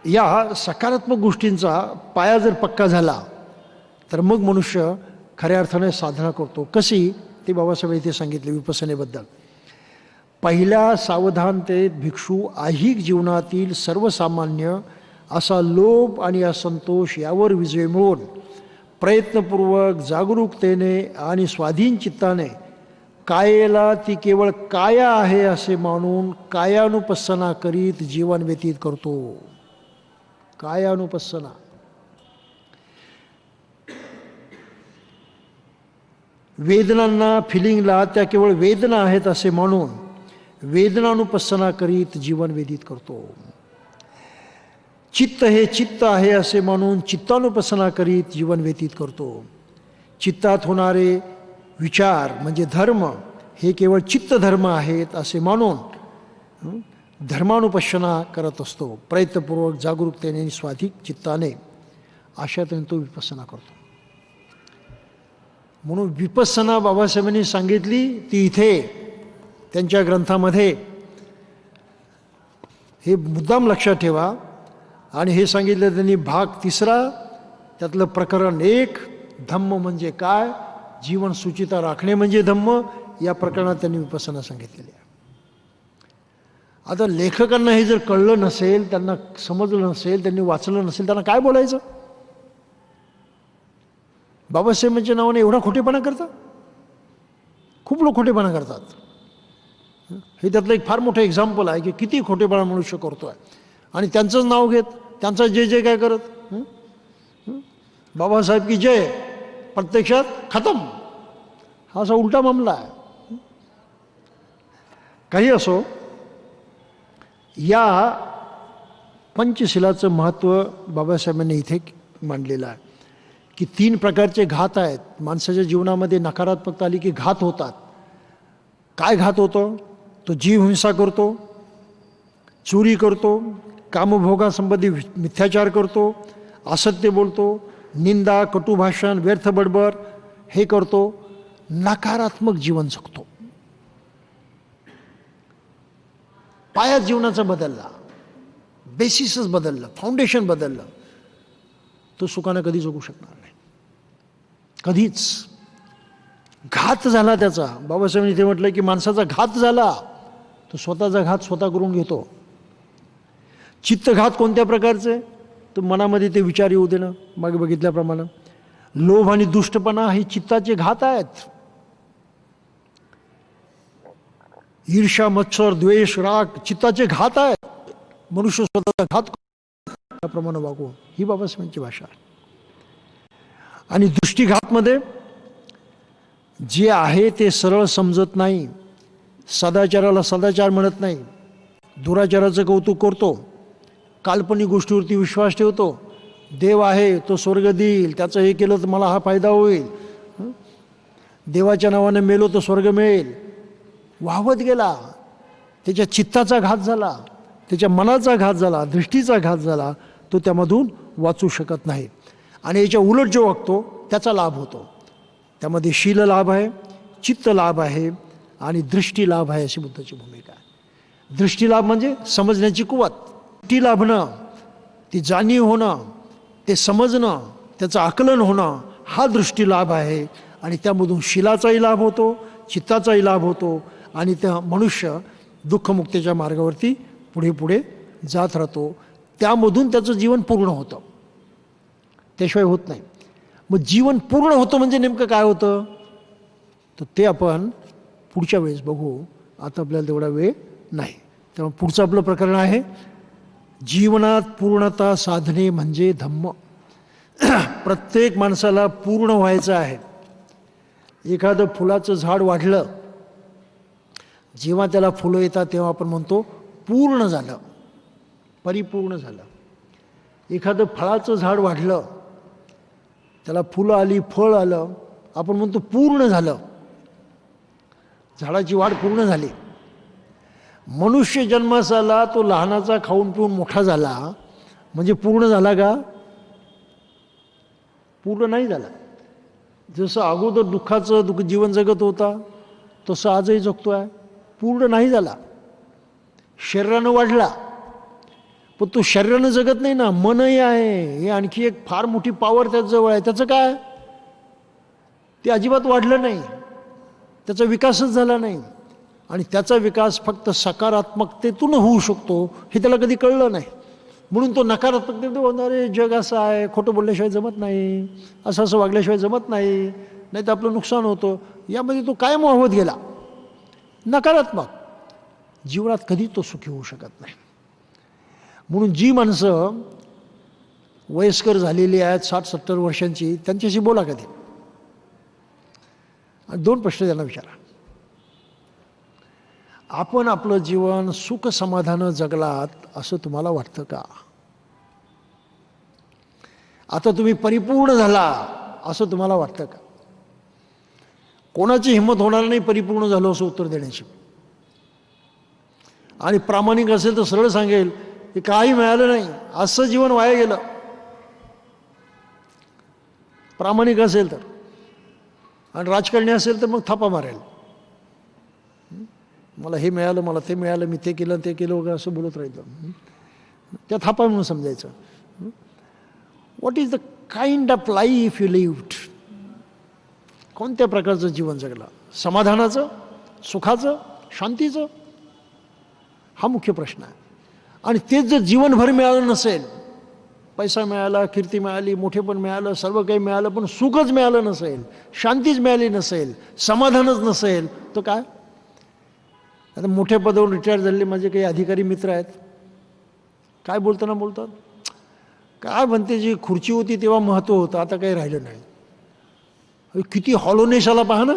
या सकारात्मक गोष्टींचा पाया जर पक्का झाला तर मग मनुष्य खऱ्या अर्थाने साधना करतो. कशी, ते बाबासाहेब इथे सांगितले विपसनेबद्दल. पहिल्या सावधानतेत भिक्षू ऐहिक जीवनातील सर्वसामान्य असा लोभ आणि असंतोष यावर विजय मिळवून प्रयत्नपूर्वक जागरूकतेने आणि स्वाधीन चित्ताने कायेला ती केवळ काया आहे असे मानून कायानुपස්සना करीत जीवन व्यतीत करतो. कायानुपස්සना. वेदनांना, फिलिंगला त्या केवळ वेदना आहेत असे मानून वेदनानुपස්සना करीत जीवन व्यतीत करतो. चित्त हे चित्त आहे असे मानून चित्तानुपස්සना करीत जीवन व्यतीत करतो. चित्तात होणारे विचार म्हणजे धर्म हे केवळ चित्त धर्म आहेत असे मानून धर्मानुपස්සना करत असतो. प्रयत्नपूर्वक जागरूकतेने आणि स्वाधिक चित्ताने अशातून तो विपස්සना करतो. म्हणून विपස්සना बाबासाहेबांनी सांगितली ती इथे त्यांच्या ग्रंथामध्ये. हे मुद्दाम लक्षात ठेवा. आणि हे सांगितलं त्यांनी भाग 3, त्यातलं प्रकरण 1, धम्म म्हणजे काय, जीवन सुचिता राखणे म्हणजे धम्म, या प्रकरणात त्यांनी विपස්සना सांगितलेली आहे. आता लेखकांना हे जर कळलं नसेल, त्यांना समजलं नसेल, त्यांनी वाचलं नसेल, त्यांना काय बोलायचं? बाबासाहेबांच्या नावाने एवढा खोटेपणा करतात. खूप लोक खोटेपणा करतात. हे त्यातलं एक फार मोठं एक्झाम्पल आहे की किती खोटेपणा मनुष्य करतोय. आणि त्यांचंच नाव घेत, त्यांचा जय जय काय करत, बाबासाहेब की जय, प्रत्यक्षात खतम. हा असा उलटा मामला आहे. काही असो, या पंचशिलाचं महत्त्व बाबासाहेबांनी इथे मांडलेलं आहे की 3 प्रकारचे घात आहेत. माणसाच्या जीवनामध्ये नकारात्मकता आली की घात होतात. काय घात होतो? तो जीव हिंसा करतो, चोरी करतो, कामभोगासंबंधी मिथ्याचार करतो, असत्य बोलतो, निंदा, कटुभाषण, व्यर्थ बडबड हे करतो, नकारात्मक जीवन जगतो. पायाच जीवनाचा बदलला, बेसिसच बदललं, फाउंडेशन बदललं, तो सुखानं कधी जगू शकणार नाही. कधीच. घात झाला त्याचा. बाबासाहेबांनी इथे म्हटलं की माणसाचा घात झाला, तो स्वतःचा घात स्वतः करून घेतो. चित्तघात कोणत्या प्रकारचे? तर मनामध्ये ते विचार येऊ देणं, मागे बघितल्याप्रमाणे. लोभ आणि दुष्टपणा हे चित्ताचे घात आहेत. ईर्ष्या, मत्सर, द्वेष, राग चित्ताचे घात आहेत. मनुष्य स्वतःचा घात त्याप्रमाणे वागू, ही बाबासाहेबांची भाषा आहे. आणि दृष्टीघातमध्ये जे आहे ते सरळ समजत नाही, सदाचाराला सदाचार म्हणत नाही, दुराचाराचं कौतुक करतो, काल्पनिक गोष्टीवरती विश्वास ठेवतो, देव आहे तो स्वर्ग देईल, त्याचं हे केलं तर मला हा फायदा होईल, देवाच्या नावाने मेलो तर स्वर्ग मिळेल, वाहवत गेला. त्याच्या चित्ताचा घात झाला, त्याच्या मनाचा घात झाला, दृष्टीचा घात झाला. तो त्यामधून वाचू शकत नाही. आणि याच्या उलट जो वागतो त्याचा लाभ होतो. त्यामध्ये शील लाभ आहे, चित्त लाभ आहे आणि दृष्टी लाभ आहे, अशी बुद्धाची भूमिका आहे. दृष्टी लाभ म्हणजे समजण्याची कुवत, दृष्टी लाभणं, ती जाणीव होणं, ते समजणं, त्याचं आकलन होणं, हा दृष्टी लाभ आहे. आणि त्यामधून शीलाचाही लाभ होतो, चित्ताचाही लाभ होतो आणि त्या मनुष्य दुःखमुक्तीच्या मार्गावरती पुढे पुढे जात राहतो. त्यामधून त्याचं जीवन पूर्ण होतं, त्याशिवाय होत नाही. मग जीवन पूर्ण होतं म्हणजे नेमकं काय होतं, तर ते आपण पुढच्या वेळेस बघू. आता आपल्याला तेवढा वेळ नाही. त्यामुळे पुढचं आपलं प्रकरण आहे जीवनात पूर्णता साधणे म्हणजे धम्म. प्रत्येक माणसाला पूर्ण व्हायचं आहे. एखादं फुलाचं झाड वाढलं, जेव्हा त्याला फुलं येतात तेव्हा आपण म्हणतो पूर्ण झालं, परिपूर्ण झालं. एखादं फळाचं झाड वाढलं, त्याला फुलं आली, फळ आलं, आपण म्हणतो पूर्ण झालं, झाडाची वाढ पूर्ण झाली. मनुष्य जन्मास आला, तो लहानाचा खाऊन पिऊन मोठा झाला म्हणजे पूर्ण झाला का? पूर्ण नाही झाला. जसं अगोदर दुःखाचं जीवन जगत होता तसं आजही जगतो आहे, पूर्ण नाही झाला. शरीरानं वाढला पण तो शरीरानं जगत नाही ना, मनही आहे. हे आणखी एक फार मोठी पॉवर त्याच्याजवळ आहे. त्याचं काय? ते अजिबात वाढलं नाही, त्याचा विकासच झाला नाही. आणि त्याचा विकास फक्त सकारात्मकतेतून होऊ शकतो हे त्याला कधी कळलं नाही. म्हणून तो नकारात्मकतेतून होणारे जग असं आहे, खोटं बोलल्याशिवाय जमत नाही, असं असं वागल्याशिवाय जमत नाही, नाही तर आपलं नुकसान होतं, यामध्ये तो कायम वाहवत गेला. नकारात्मक जीवनात कधी तो सुखी होऊ शकत नाही. म्हणून जी माणसं वयस्कर झालेली आहेत, 60-70 वर्षांची, त्यांच्याशी बोला कधी आणि 2 प्रश्न त्यांना विचारा. आपण आपलं जीवन सुख समाधानं जगलात असं तुम्हाला वाटतं का? आता तुम्ही परिपूर्ण झाला असं तुम्हाला वाटतं का? कोणाची हिंमत होणार नाही परिपूर्ण झालो असं उत्तर देण्याची. आणि प्रामाणिक असेल तर सरळ सांगेल की काही मिळालं नाही, असं जीवन वाया गेलं. प्रामाणिक असेल तर. आणि राजकारणी असेल तर मग थापा मारेल, मला हे मिळालं, मला ते मिळालं, मी ते केलं ते केलं वगैरे असं बोलत राहिलं. त्या थापा म्हणून समजायचं. What is the kind of life you lived? कोणत्या प्रकारचं जीवन जगला? समाधानाचं, सुखाचं, शांतीचं? हा मुख्य प्रश्न आहे. आणि तेच जर जीवनभर मिळालं नसेल, पैसा मिळाला, कीर्ती मिळाली, मोठेपण मिळालं, सर्व काही मिळालं, पण सुखच मिळालं नसेल, शांतीच मिळाली नसेल, समाधानच नसेल, तर काय? आता मोठ्या पदावरून रिटायर झालेले माझे काही अधिकारी मित्र आहेत, काय बोलतात, काय म्हणते, जी खुर्ची होती तेव्हा महत्त्व होतं, आता काही राहिलं नाही. किती हॉलोनेस आला पहा ना.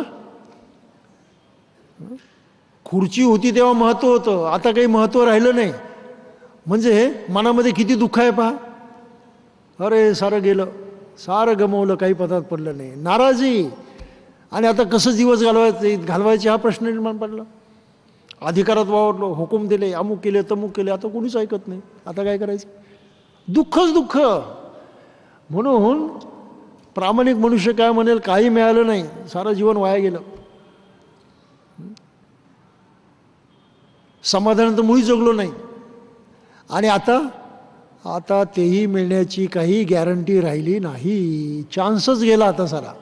खुर्ची होती तेव्हा महत्त्व होतं, आता काही महत्त्व राहिलं नाही. म्हणजे मनामध्ये किती दुःख आहे पहा. अरे सारं गेलं, सारं गमवलं, काही पदात पडलं नाही, नाराजी. आणि आता कसं दिवस घालवायचे हा प्रश्न निर्माण पडला. अधिकारात वावरलो, हुकूम दिले, अमुक केले, तमुक केले, आता कोणीच ऐकत नाही, आता काय करायचं? दुःखच दुःख. म्हणून प्रामाणिक मनुष्य काय म्हणेल, काही मिळालं नाही, सारं जीवन वाया गेलं, समाधान तर मुळी जगलो नाही. आणि आता तेही मिळण्याची काही गॅरंटी राहिली नाही, चान्सच गेला आता सारा.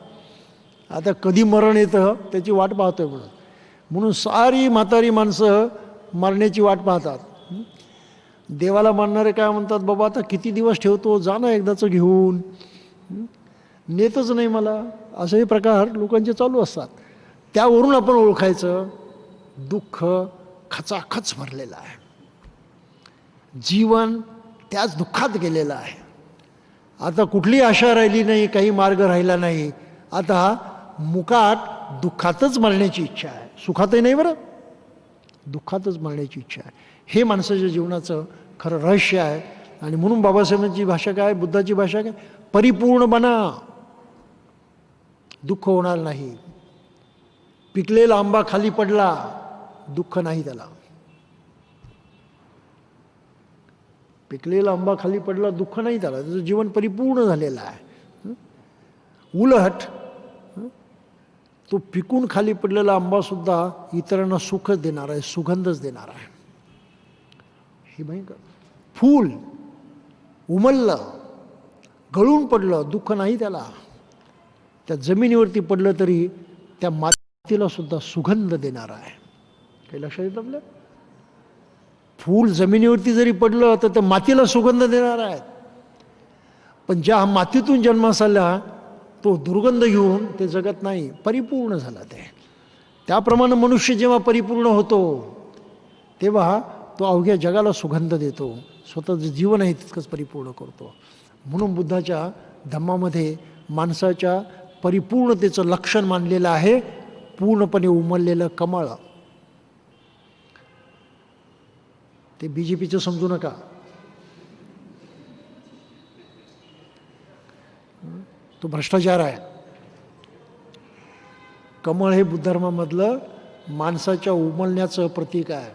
आता कधी मरण येतं त्याची वाट पाहतोय. म्हणून सारी म्हातारी माणसं मरण्याची वाट पाहतात. देवाला मानणारे काय म्हणतात, बाबा आता किती दिवस ठेवतो, जा ना एकदाचं घेऊन, नेतच नाही मला. असेही प्रकार लोकांचे चालू असतात. त्यावरून आपण ओळखायचं, दुःख खचाखच भरलेलं आहे, जीवन त्याच दुःखात गेलेलं आहे. आता कुठली आशा राहिली नाही, काही मार्ग राहिला नाही. आता मुकाट दुःखातच मरण्याची इच्छा आहे, सुखातही नाही बरं, दुःखातच मरण्याची इच्छा आहे. हे माणसाच्या जीवनाचं खरं रहस्य आहे. आणि म्हणून बाबासाहेबांची भाषा काय, बुद्धाची भाषा काय, परिपूर्ण बना, दुःख होणार नाही. पिकलेला आंबा खाली पडला, दुःख नाही त्याला. पिकलेला आंबा खाली पडला, दुःख नाही त्याला, त्याचं जीवन परिपूर्ण झालेलं आहे. उलट तो पिकून खाली पडलेला आंबासुद्धा इतरांना सुखच देणार आहे, सुगंधच देणार आहे. हे भयंकर. फूल उमललं, गळून पडलं, दुःख नाही त्याला. त्या जमिनीवरती पडलं तरी त्या मातीला सुद्धा सुगंध देणार आहे. काही लक्षात येतं आपल्या? फूल जमिनीवरती जरी पडलं तर त्या मातीला सुगंध देणार आहे. पण ज्या मातीतून जन्मास आला तो दुर्गंध घेऊन ते जगत नाही, परिपूर्ण झाला ते. त्याप्रमाणे मनुष्य जेव्हा परिपूर्ण होतो तेव्हा तो अवघ्या जगाला सुगंध देतो, स्वतःचं जीवन आहे तितकंच परिपूर्ण करतो. म्हणून बुद्धाच्या धम्मामध्ये माणसाच्या परिपूर्णतेचं लक्षण मानलेलं आहे पूर्णपणे उमललेलं कमळ. ते BJPचं समजू नका. तो भ्रष्टाचार आहे. कमळ हे बुद्ध धर्मामधलं माणसाच्या उमलण्याचं प्रतीक आहे.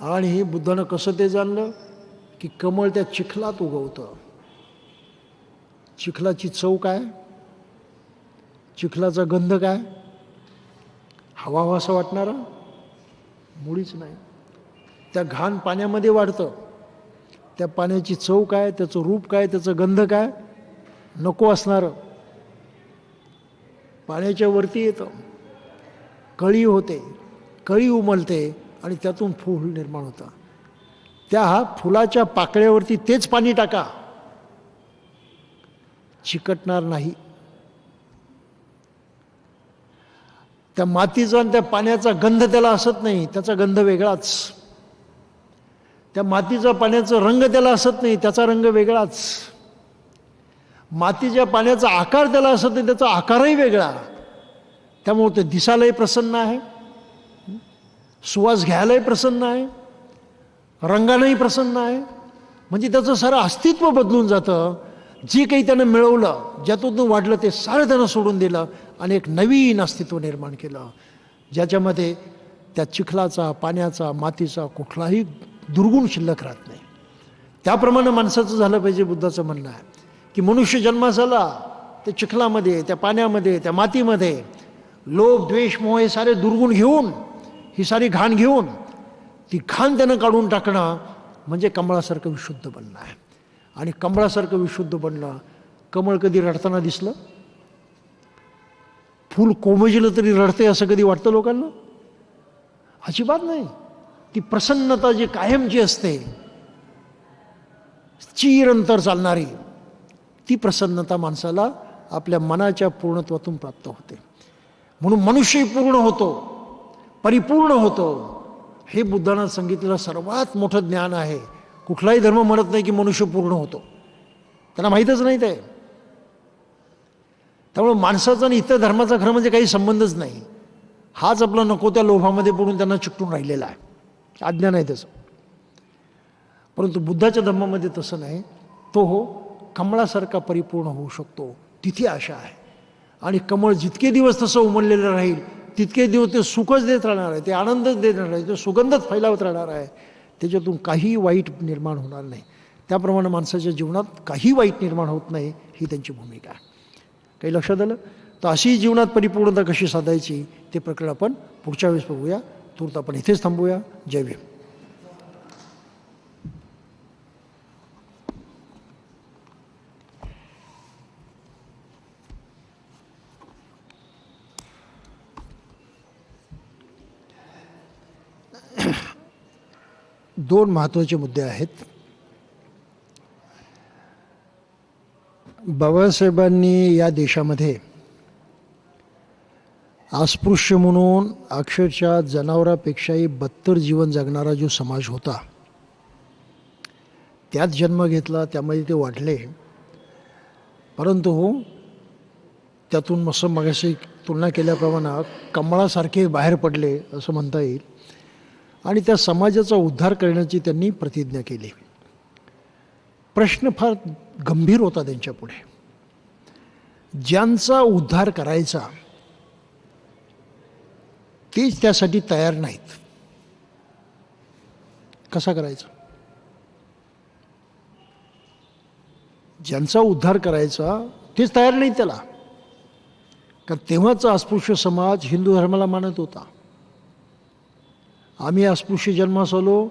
आणि बुद्धानं कसं ते जाणलं की कमळ त्या चिखलात उगवतं. चिखलाची चव काय, चिखलाचा गंध काय, हवा असं वाटणारा मुळीच नाही. त्या घाण पाण्यामध्ये वाढतं, त्या पाण्याची चव काय, त्याचं रूप काय, त्याचं गंध काय, नको असणारं. पाण्याच्या वरती येतं, कळी होते, कळी उमलते आणि त्यातून फूल निर्माण होतं. त्या फुलाच्या पाकळ्यावरती तेच पाणी टाका, चिकटणार नाही. त्या मातीचा आणि त्या पाण्याचा गंध त्याला असत नाही, त्याचा गंध वेगळाच. त्या मातीचा पाण्याचा रंग त्याला असत नाही, त्याचा रंग वेगळाच. मातीच्या पाण्याचा आकार त्याला असत नाही, त्याचा आकारही वेगळा. त्यामुळे ते दिसायलाही प्रसन्न आहे, सुवास घ्यायलाही प्रसन्न आहे, रंगानंही प्रसन्न आहे. म्हणजे त्याचं सारं अस्तित्व बदलून जातं. जे काही त्यानं मिळवलं, ज्यातून वाढलं ते सारं त्यानं सोडून दिलं आणि एक नवीन अस्तित्व निर्माण केलं, ज्याच्यामध्ये त्या चिखलाचा, पाण्याचा, मातीचा कुठलाही दुर्गुण शिल्लक राहत नाही. त्याप्रमाणे माणसाचं झालं पाहिजे. बुद्धाचं म्हणणं आहे की मनुष्य जन्मास आला ते चिखलामध्ये, त्या पाण्यामध्ये, त्या मातीमध्ये लोभ, द्वेष, मोह हे सारे दुर्गुण घेऊन, ही सारी घाण घेऊन, ती घाण त्यानं काढून टाकणं म्हणजे कमळासारखं विशुद्ध बनणं आहे. आणि कमळासारखं विशुद्ध बनणं. कमळ कधी रडताना दिसलं? फूल कोमेजलं तरी रडते असं कधी वाटतं लोकांना? अजिबात नाही. ती प्रसन्नता जी कायमची असते, चिरंतर चालणारी, ती प्रसन्नता माणसाला आपल्या मनाच्या पूर्णत्वातून प्राप्त होते. म्हणून मनुष्य पूर्ण होतो, परिपूर्ण होतो. हे बुद्धानं सांगितलेलं सर्वात मोठं ज्ञान आहे. कुठलाही धर्म म्हणत नाही की मनुष्य पूर्ण होतो, त्यांना माहीतच नाही ते. त्यामुळे माणसाचा आणि इतर धर्माचा खरं म्हणजे काही संबंधच नाही. हाच आपला नको त्या लोभामध्ये पडून त्यांना चिकटून राहिलेला आहे, अज्ञान आहे त्याचं. परंतु बुद्धाच्या धर्मामध्ये तसं नाही. तो कमळासारखा परिपूर्ण होऊ शकतो, तिथे आशा आहे. आणि कमळ जितके दिवस तसं उमललेलं राहील तितके दिवस ते सुखच देत राहणार आहे, ते आनंदच देत राहणार आहे, ते सुगंधच फैलावत राहणार आहे. त्याच्यातून काही वाईट निर्माण होणार नाही. त्याप्रमाणे माणसाच्या जीवनात काही वाईट निर्माण होत नाही, ही त्यांची भूमिका आहे. काही लक्षात आलं? तर अशी जीवनात परिपूर्णता कशी साधायची ते प्रकरण आपण पुढच्या वेळेस बघूया. तूर्त आपण इथेच थांबूया. जय भीम. दोन महत्त्वाचे मुद्दे आहेत. बाबासाहेबांनी या देशामध्ये अस्पृश्य म्हणून अक्षरशः जनावरापेक्षाही बदतर जीवन जगणारा जो समाज होता त्यात जन्म घेतला, त्यामध्ये ते वाढले. परंतु त्यातून मगाशी तुलना केल्याप्रमाणे कमळासारखे बाहेर पडले असं म्हणता येईल. आणि त्या समाजाचा उद्धार करण्याची त्यांनी प्रतिज्ञा केली. प्रश्न फार गंभीर होता त्यांच्यापुढे. ज्यांचा उद्धार करायचा तेच त्यासाठी तयार नाहीत. कसा करायचा? ज्यांचा उद्धार करायचा तेच तयार नाही त्याला. कारण तेव्हाचा अस्पृश्य समाज हिंदू धर्माला मानत होता. आम्ही अस्पृश्य जन्मास आलो,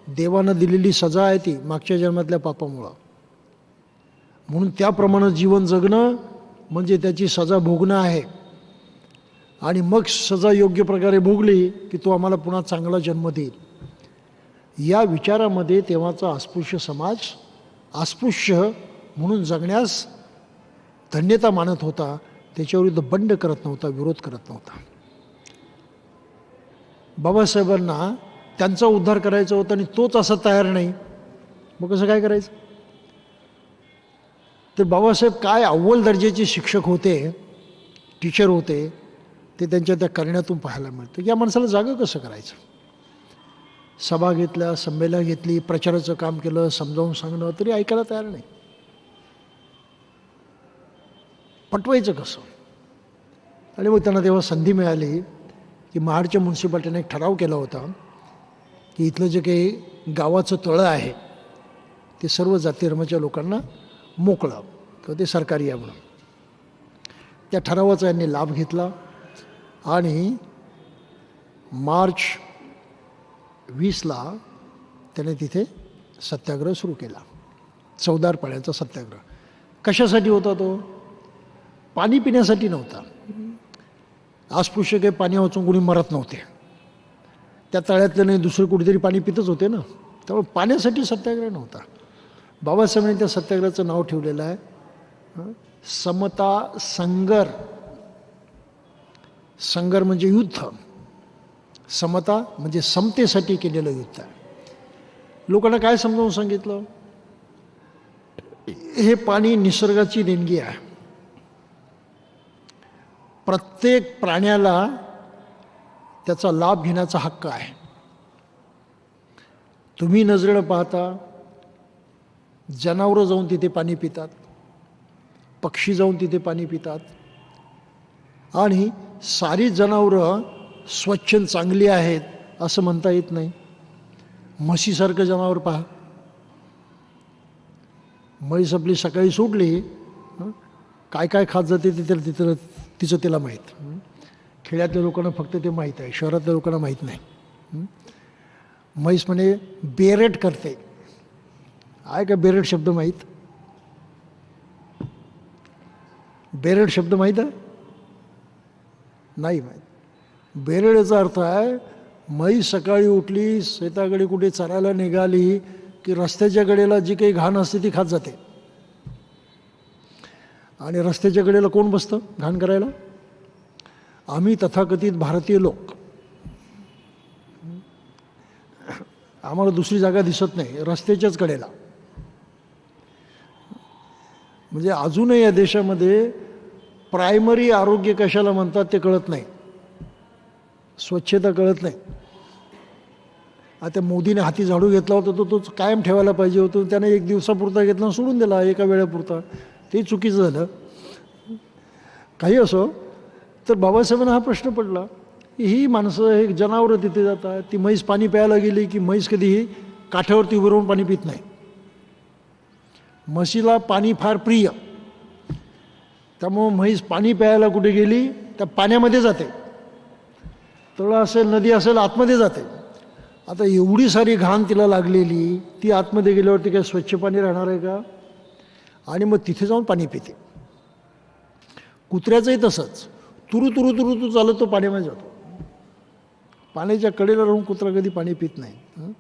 देवानं दिलेली सजा आहे ती मागच्या जन्मातल्या पापामुळं, म्हणून त्याप्रमाणे जीवन जगणं म्हणजे त्याची सजा भोगणं आहे. आणि मग सजा योग्य प्रकारे भोगली की तो आम्हाला पुन्हा चांगला जन्म देईल. या विचारामध्ये तेव्हाचा अस्पृश्य समाज अस्पृश्य म्हणून जगण्यास धन्यता मानत होता. त्याच्याविरुद्ध बंड करत नव्हता, विरोध करत नव्हता. बाबासाहेबांना त्यांचा उद्धार करायचा होता आणि तोच असा तयार नाही, मग कसं काय करायचं? तर बाबासाहेब काय अव्वल दर्जाचे शिक्षक होते, टीचर होते, ते त्यांच्या त्या करण्यातून पाहायला मिळतं. या माणसाला जागं कसं करायचं? सभा घेतल्या, संमेलन घेतली, प्रचाराचं काम केलं, समजावून सांगणं, तरी ऐकायला तयार नाही. पटवायचं कसं? आणि मग त्यांना तेव्हा संधी मिळाली की महाडच्या म्युन्सिपाल्टीने एक ठराव केला होता की इथलं जे काही गावाचं तळं आहे ते सर्व जाती धर्माच्या लोकांना मोकळं, किंवा ते सरकारी आहे म्हणून. त्या ठरावाचा यांनी लाभ घेतला आणि मार्च 20ला त्याने तिथे सत्याग्रह सुरू केला. चवदार पाण्याचा सत्याग्रह. कशासाठी होता तो? पाणी पिण्यासाठी नव्हता. अस्पृश्य काही पाणी वाचून कोणी मरत नव्हते. त्या तळ्यातलं नाही दुसरं कुठेतरी पाणी पितच होते ना, त्यामुळे पाण्यासाठी सत्याग्रह नव्हता. बाबासाहेबांनी त्या सत्याग्रहाचं नाव ठेवलेलं आहे समता संगर. संगर म्हणजे युद्ध, समता म्हणजे समतेसाठी केलेलं युद्ध आहे. लोकांना काय समजावून सांगितलं? हे पाणी निसर्गाची देणगी आहे. प्रत्येक प्राण्याला त्याचा लाभ घेण्याचा हक्क आहे. तुम्ही नजरेनं पाहता जनावरं जाऊन तिथे पाणी पितात, पक्षी जाऊन तिथे पाणी पितात, आणि सारी जनावरं स्वच्छ चांगली आहेत असं म्हणता येत नाही. म्हशीसारखं जनावर पहा, म्हैस आपली सकाळी सोडली काय काय खात जाते ते तिचं तिला माहीत. खेड्यातल्या लोकांना फक्त ते माहीत आहे, शहरातल्या लोकांना माहीत नाही. म्हैस म्हणे बेरेट करते. आहे का बेरेट शब्द माहीत? बेरेट शब्द माहीत आहे? नाही माहीत. बेरेड याचा अर्थ आहे म्हैस सकाळी उठली, शेताकडे कुठे चरायला निघाली की रस्त्याच्या कडेला जी काही घाण असते ती खात जाते. आणि रस्त्याच्या कडेला कोण बसतं घाण करायला? आम्ही तथाकथित भारतीय लोक. आम्हाला दुसरी जागा दिसत नाही, रस्त्याच्याच कडेला. म्हणजे अजूनही या देशामध्ये प्रायमरी आरोग्य कशाला म्हणतात ते कळत नाही, स्वच्छता कळत नाही. आता मोदीने हाती झाडू घेतला होता तो कायम ठेवायला पाहिजे होतं, त्याने एक दिवसापुरता घेतला सोडून दिला एका वेळेपुरता, ते चुकीचं झालं. काही असो, तर बाबासाहेबांना हा प्रश्न पडला की ही माणसं हे जनावरं तिथे जातात, ती म्हैस पाणी प्यायला गेली की म्हैस कधीही काठावरती उभं राहून पाणी पित नाही. म्हशीला पाणी फार प्रिय, त्यामुळं म्हैस पाणी प्यायला कुठे गेली त्या पाण्यामध्ये जाते, तळं असेल नदी असेल आतमध्ये जाते. आता एवढी सारी घाण तिला लागलेली, ती आतमध्ये गेल्यावरती काय स्वच्छ पाणी राहणार आहे का? आणि मग तिथे जाऊन पाणी पिते. कुत्र्याचंही तसंच, तुरू तुरू तुरू तू चालत तो पाण्यामध्ये जातो. पाण्याच्या कडेला राहून कुत्रा कधी पाणी पित नाही.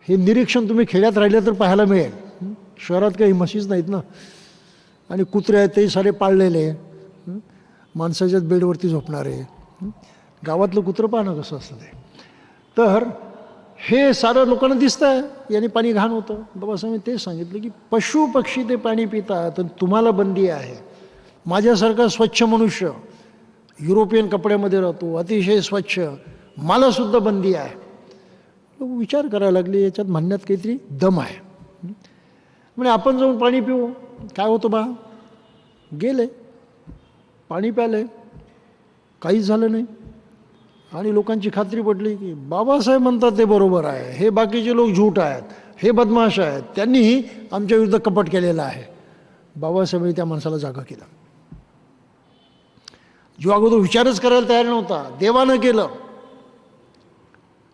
हे निरीक्षण तुम्ही खेड्यात राहिलं तर पाहायला मिळेल. शहरात काही म्हशीच नाहीत ना, आणि कुत्रे आहेत ते सारे पाळलेले, माणसाच्याच बेडवरती झोपणारे. गावातलं कुत्रं पाहणं कसं असतं ते. तर हे सारं लोकांना दिसतं आहे याने पाणी घाण होतं. बाबासाहेबांनी ते सांगितलं की पशु पक्षी ते पाणी पितात, तर तुम्हाला बंदी आहे. माझ्यासारखा स्वच्छ मनुष्य युरोपियन कपड्यामध्ये राहतो, अतिशय स्वच्छ, मलासुद्धा बंदी आहे. लोक विचार करायला लागले, याच्यात म्हणण्यात काहीतरी दम आहे. म्हणजे आपण जाऊन पाणी पिऊ, काय होतं बा? गेले पाणी प्याले, काहीच झालं नाही. आणि लोकांची खात्री पडली की बाबासाहेब म्हणतात ते बरोबर आहे, हे बाकीचे लोक झूट आहेत, हे बदमाश आहेत, त्यांनीही आमच्या विरुद्ध कपट केलेलं आहे. बाबासाहेबांनी त्या माणसाला जागा केला. जो अगोदर विचारच करायला तयार नव्हता, देवानं केलं.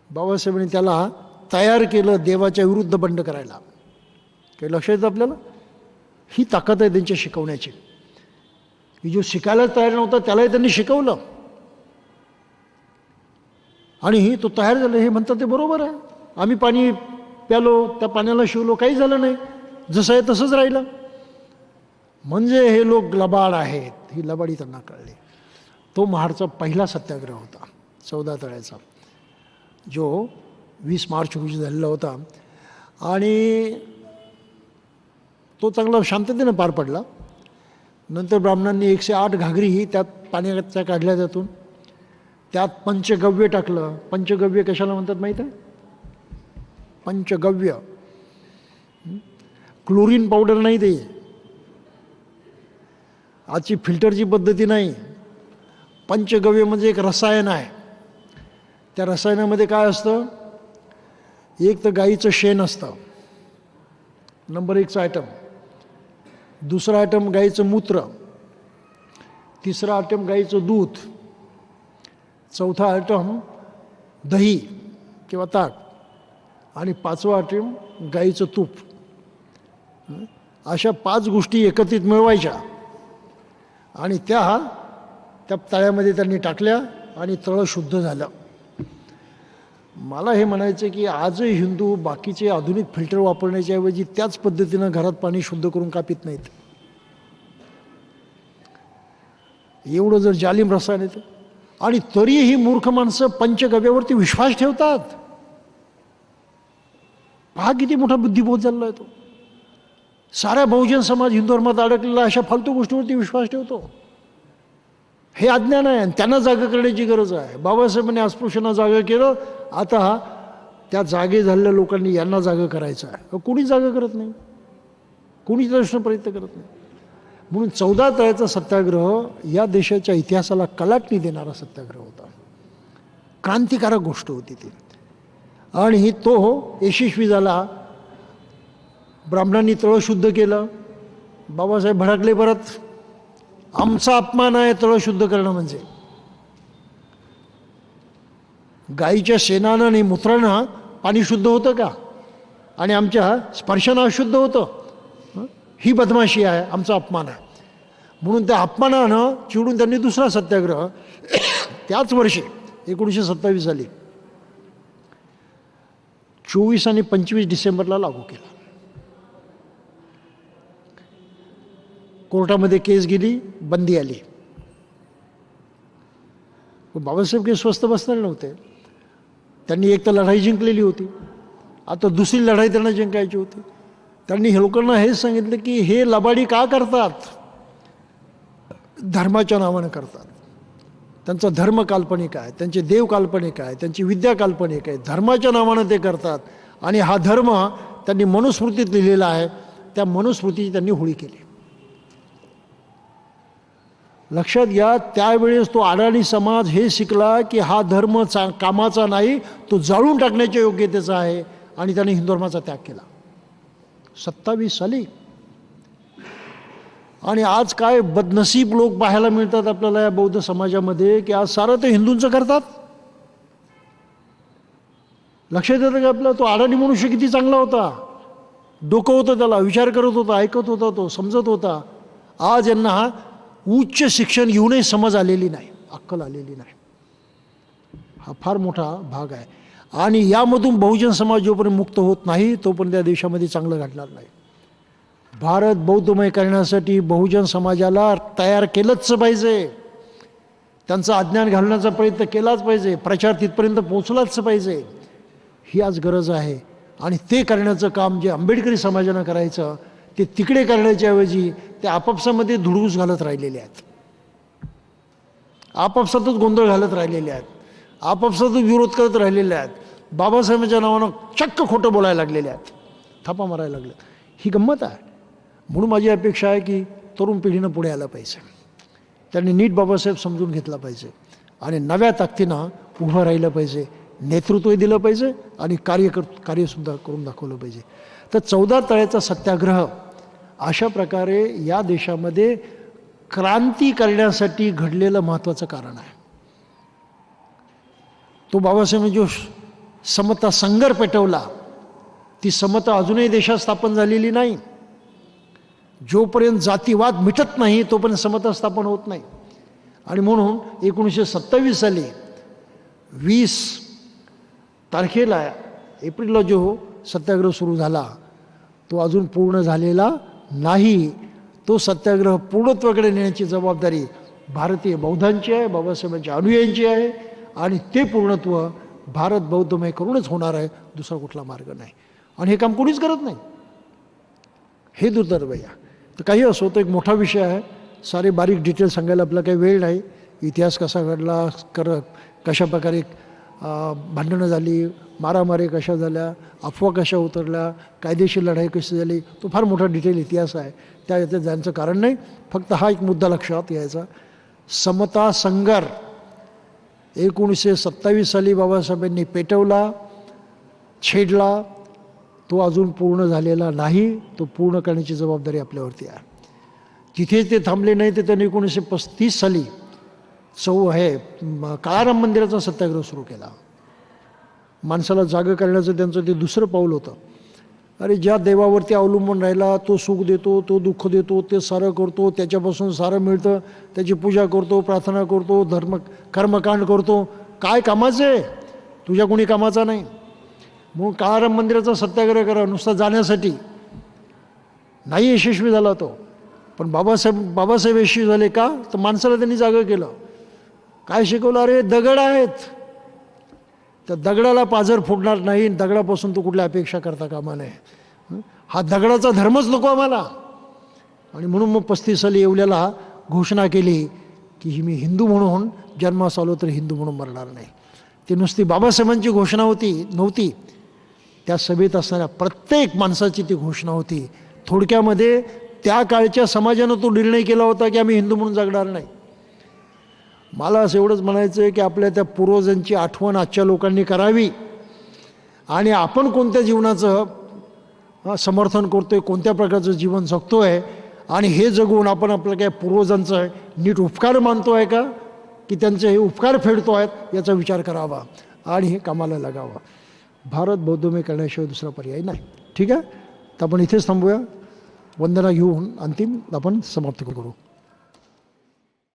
बाबासाहेबांनी त्याला तयार केलं देवाच्या विरुद्ध बंड करायला. काही लक्षात येतं आपल्याला? ही ताकद आहे त्यांच्या शिकवण्याची, की जो शिकायलाच तयार नव्हता त्यालाही त्यांनी शिकवलं. आणि तो तयार झाला. हे म्हणतात ते बरोबर आहे, आम्ही पाणी प्यालो, त्या पाण्याला शिवलो, काही झालं नाही, जसं आहे तसंच राहिलं. म्हणजे हे लोक लबाड आहेत, ही लबाडी त्यांना कळली. तो महाडचा पहिला सत्याग्रह होता 14 तळ्याचा, जो 20 मार्च रोजी झालेला होता. आणि तो चांगला शांततेनं पार पडला. नंतर ब्राह्मणांनी 108 घागरी त्यात पाण्याच्या काढल्या, त्यातून त्यात पंचगव्य टाकलं. पंचगव्य कशाला म्हणतात माहीत आहे? पंचगव्य, क्लोरीन पावडर नाही, ते आजची फिल्टरची पद्धती नाही. पंचगव्य म्हणजे एक रसायन आहे. त्या रसायनामध्ये काय असतं? एक तर गाईचं शेण असतं, नंबर 1चा आयटम. दुसरा आयटम गाईचं मूत्र. तिसरा आयटम गाईचं दूध. चौथा आयटम दही किंवा ताक. आणि 5वा आयटम गाईचं तूप. अशा 5 गोष्टी एकत्रित मिळवायच्या आणि त्या तळ्यामध्ये त्यांनी टाकल्या आणि तळं शुद्ध झालं. मला हे म्हणायचं की आजही हिंदू बाकीचे आधुनिक फिल्टर वापरण्याच्या ऐवजी त्याच पद्धतीनं घरात पाणी शुद्ध करून का पित नाहीत? एवढं जर जालिम रसायन येतं, आणि तरीही मूर्ख माणसं पंचगव्यावरती विश्वास ठेवतात. पहा किती मोठा बुद्धिबोध झालेला आहे तो. सारा बहुजन समाज हिंदू धर्मात अडकलेला अशा फालतू गोष्टीवरती विश्वास ठेवतो. हे अज्ञान आहे आणि त्यांना जागा करण्याची गरज आहे. बाबासाहेबांनी अस्पृश्यांना जागा केलं, आता त्या जागे झालेल्या लोकांनी यांना जागा करायचं आहे. कोणी जागा करत नाही, कोणीच प्रयत्न करत नाही. म्हणून 14 तळ्याचा सत्याग्रह या देशाच्या इतिहासाला कलाटणी देणारा सत्याग्रह होता. क्रांतिकारक गोष्ट होती ती, आणि तो यशस्वी झाला. ब्राह्मणांनी तळं शुद्ध केलं. बाबासाहेब भडकले परत, आमचा अपमान आहे तळं शुद्ध करणं म्हणजे. गाईच्या शेणानं आणि मूत्रानं पाणी शुद्ध होतं का? आणि आमच्या स्पर्शानं अशुद्ध होतं? ही बदमाशी आहे, आमचा अपमान आहे. म्हणून त्या अपमानानं चिडून त्यांनी दुसरा सत्याग्रह त्याच वर्षी 1927 साली 24 आणि 25 डिसेंबरला लागू केला. कोर्टामध्ये केस गेली, बंदी आली. बाबासाहेब काही स्वस्त बसणार नव्हते. त्यांनी एक तर लढाई जिंकलेली होती, आता दुसरी लढाई त्यांना जिंकायची होती. त्यांनी हे लोकांना हेच सांगितलं की हे लबाडी का करतात? धर्माच्या नावानं करतात. त्यांचा धर्म काल्पनिक आहे, त्यांचे देव काल्पनिक आहे, त्यांची विद्या काल्पनिक आहे. धर्माच्या नावानं ते करतात आणि हा धर्म त्यांनी मनुस्मृतीत लिहिलेला आहे. त्या मनुस्मृतीची त्यांनी होळी केली. लक्षात घ्या, त्यावेळेस तो अडाणी समाज हे शिकला की हा धर्म कामाचा नाही, तो जाळून टाकण्याच्या योग्यतेचा आहे आणि त्याने हिंदू धर्माचा त्याग केला 27 साली. आणि आज काय बदनसीब लोक पाहायला मिळतात आपल्याला या बौद्ध समाजामध्ये की आज सारं ते हिंदूंचं करतात. लक्षात येतं की आपला तो अडाणी मनुष्य किती चांगला होता, डोकं होतं, त्याला विचार करत होता, ऐकत होता, तो समजत होता. आज यांना उच्च शिक्षण घेऊनही समज आलेली नाही, अक्कल आलेली नाही. हा फार मोठा भाग आहे. आणि यामधून बहुजन समाज जोपर्यंत मुक्त होत नाही तोपर्यंत त्या देशामध्ये चांगलं घडणार नाही. भारत बौद्धमय करण्यासाठी बहुजन समाजाला तयार केलंच पाहिजे. त्यांचं अज्ञान घालण्याचा प्रयत्न केलाच पाहिजे, प्रचार तिथपर्यंत पोचलाच पाहिजे. ही आज गरज आहे. आणि ते करण्याचं काम जे आंबेडकरी समाजानं करायचं ते तिकडे करण्याच्या ऐवजी ते आपापसामध्ये धुडगूस घालत राहिलेले आहेत, आपापसातच गोंधळ घालत राहिलेले आहेत, आपापसातच विरोध करत राहिलेले आहेत, बाबासाहेबांच्या नावानं चक्क खोटं बोलायला लागलेले आहेत, थापा मारायला लागले. ही गंमत आहे. म्हणून माझी अपेक्षा आहे की तरुण पिढीनं पुढे आलं पाहिजे, त्यांनी नीट बाबासाहेब समजून घेतला पाहिजे आणि नव्या ताकदीनं उभं राहिलं पाहिजे, नेतृत्वही दिलं पाहिजे आणि कार्यसुद्धा करून दाखवलं पाहिजे. तर 14 तळ्याचा सत्याग्रह अशा प्रकारे या देशामध्ये क्रांती करण्यासाठी घडलेलं महत्त्वाचं कारण आहे. तो बाबासाहेबांनी जो समता संगर पेटवला, ती समता अजूनही देशात स्थापन झालेली नाही. जोपर्यंत जातीवाद मिटत नाही तोपर्यंत समता स्थापन होत नाही. आणि म्हणून 1927 साली 20 तारखेला एप्रिलला जो सत्याग्रह सुरू झाला तो अजून पूर्ण झालेला नाही. तो सत्याग्रह पूर्णत्वाकडे नेण्याची जबाबदारी भारतीय बौद्धांची आहे, बाबासाहेबांच्या अनुयायांची आहे. आणि ते पूर्णत्व भारत बौद्धमय करूनच होणार आहे, दुसरा कुठला मार्ग नाही. आणि हे काम कोणीच करत नाही, हे दुर्दैव आहे. तर काही असो, तो एक मोठा विषय आहे. सारे बारीक डिटेल सांगायला आपला काही वेळ नाही. इतिहास कसा घडला, कशा प्रकारे भांडणं झाली, मारामारी कशा झाल्या, अफवा कशा उतरल्या, कायदेशीर लढाई कशी झाली, तो फार मोठा डिटेल इतिहास आहे. त्या याच्यात जाण्याचं कारण नाही. फक्त हा एक मुद्दा लक्षात यायचा, समता संघर्ष 1927 साली बाबासाहेबांनी पेटवला, छेडला, तो अजून पूर्ण झालेला नाही. तो पूर्ण करण्याची जबाबदारी आपल्यावरती आहे. तिथे ते थांबले नाही, ते त्यांनी 1935 साली काळाराम मंदिराचा सत्याग्रह सुरू केला. माणसाला जागं करण्याचं त्यांचं ते दुसरं पाऊल होतं. अरे ज्या देवावरती अवलंबून राहिला तो सुख देतो, तो दुःख देतो, ते सारं करतो, त्याच्यापासून सारं मिळतं, त्याची पूजा करतो, प्रार्थना करतो, कर्मकांड करतो, काय कामाचं आहे? तुझ्या कोणी कामाचा नाही. म्हणून काळाराम मंदिराचा सत्याग्रह करा, नुसता जाण्यासाठी नाही यशस्वी झाला तो. पण बाबासाहेब यशस्वी झाले का? तर माणसाला त्यांनी जागं केलं. काय शिकवलं? अरे दगड आहेत, तर दगडाला पाझर फुटणार नाही, दगडापासून तो कुठल्या अपेक्षा करता कामा नये. हा दगडाचा धर्मच नको आम्हाला. आणि म्हणून मग 35 साली येवल्याला घोषणा केली की मी हिंदू म्हणून जन्मास आलो तर हिंदू म्हणून मरणार नाही. ती नुसती बाबासाहेबांची घोषणा नव्हती, त्या सभेत असणाऱ्या प्रत्येक माणसाची ती घोषणा होती. थोडक्यामध्ये त्या काळच्या समाजानं तो निर्णय केला होता की आम्ही हिंदू म्हणून जगणार नाही. मला असं एवढंच म्हणायचं आहे की आपल्या त्या आठवण आजच्या लोकांनी करावी आणि आपण कोणत्या जीवनाचं समर्थन करतो आहे, कोणत्या प्रकारचं जीवन जगतो आहे आणि हे जगून आपण आपल्या काय पूर्वजांचं नीट उपकार मानतो आहे का, की त्यांचे हे उपकार फेडतो आहेत याचा विचार करावा आणि हे कामाला लागावं. भारत बौद्धमय करण्याशिवाय दुसरा पर्याय नाही. ठीक आहे, तर आपण इथेच थांबूया. वंदना घेऊन अंतिम आपण समाप्त करू.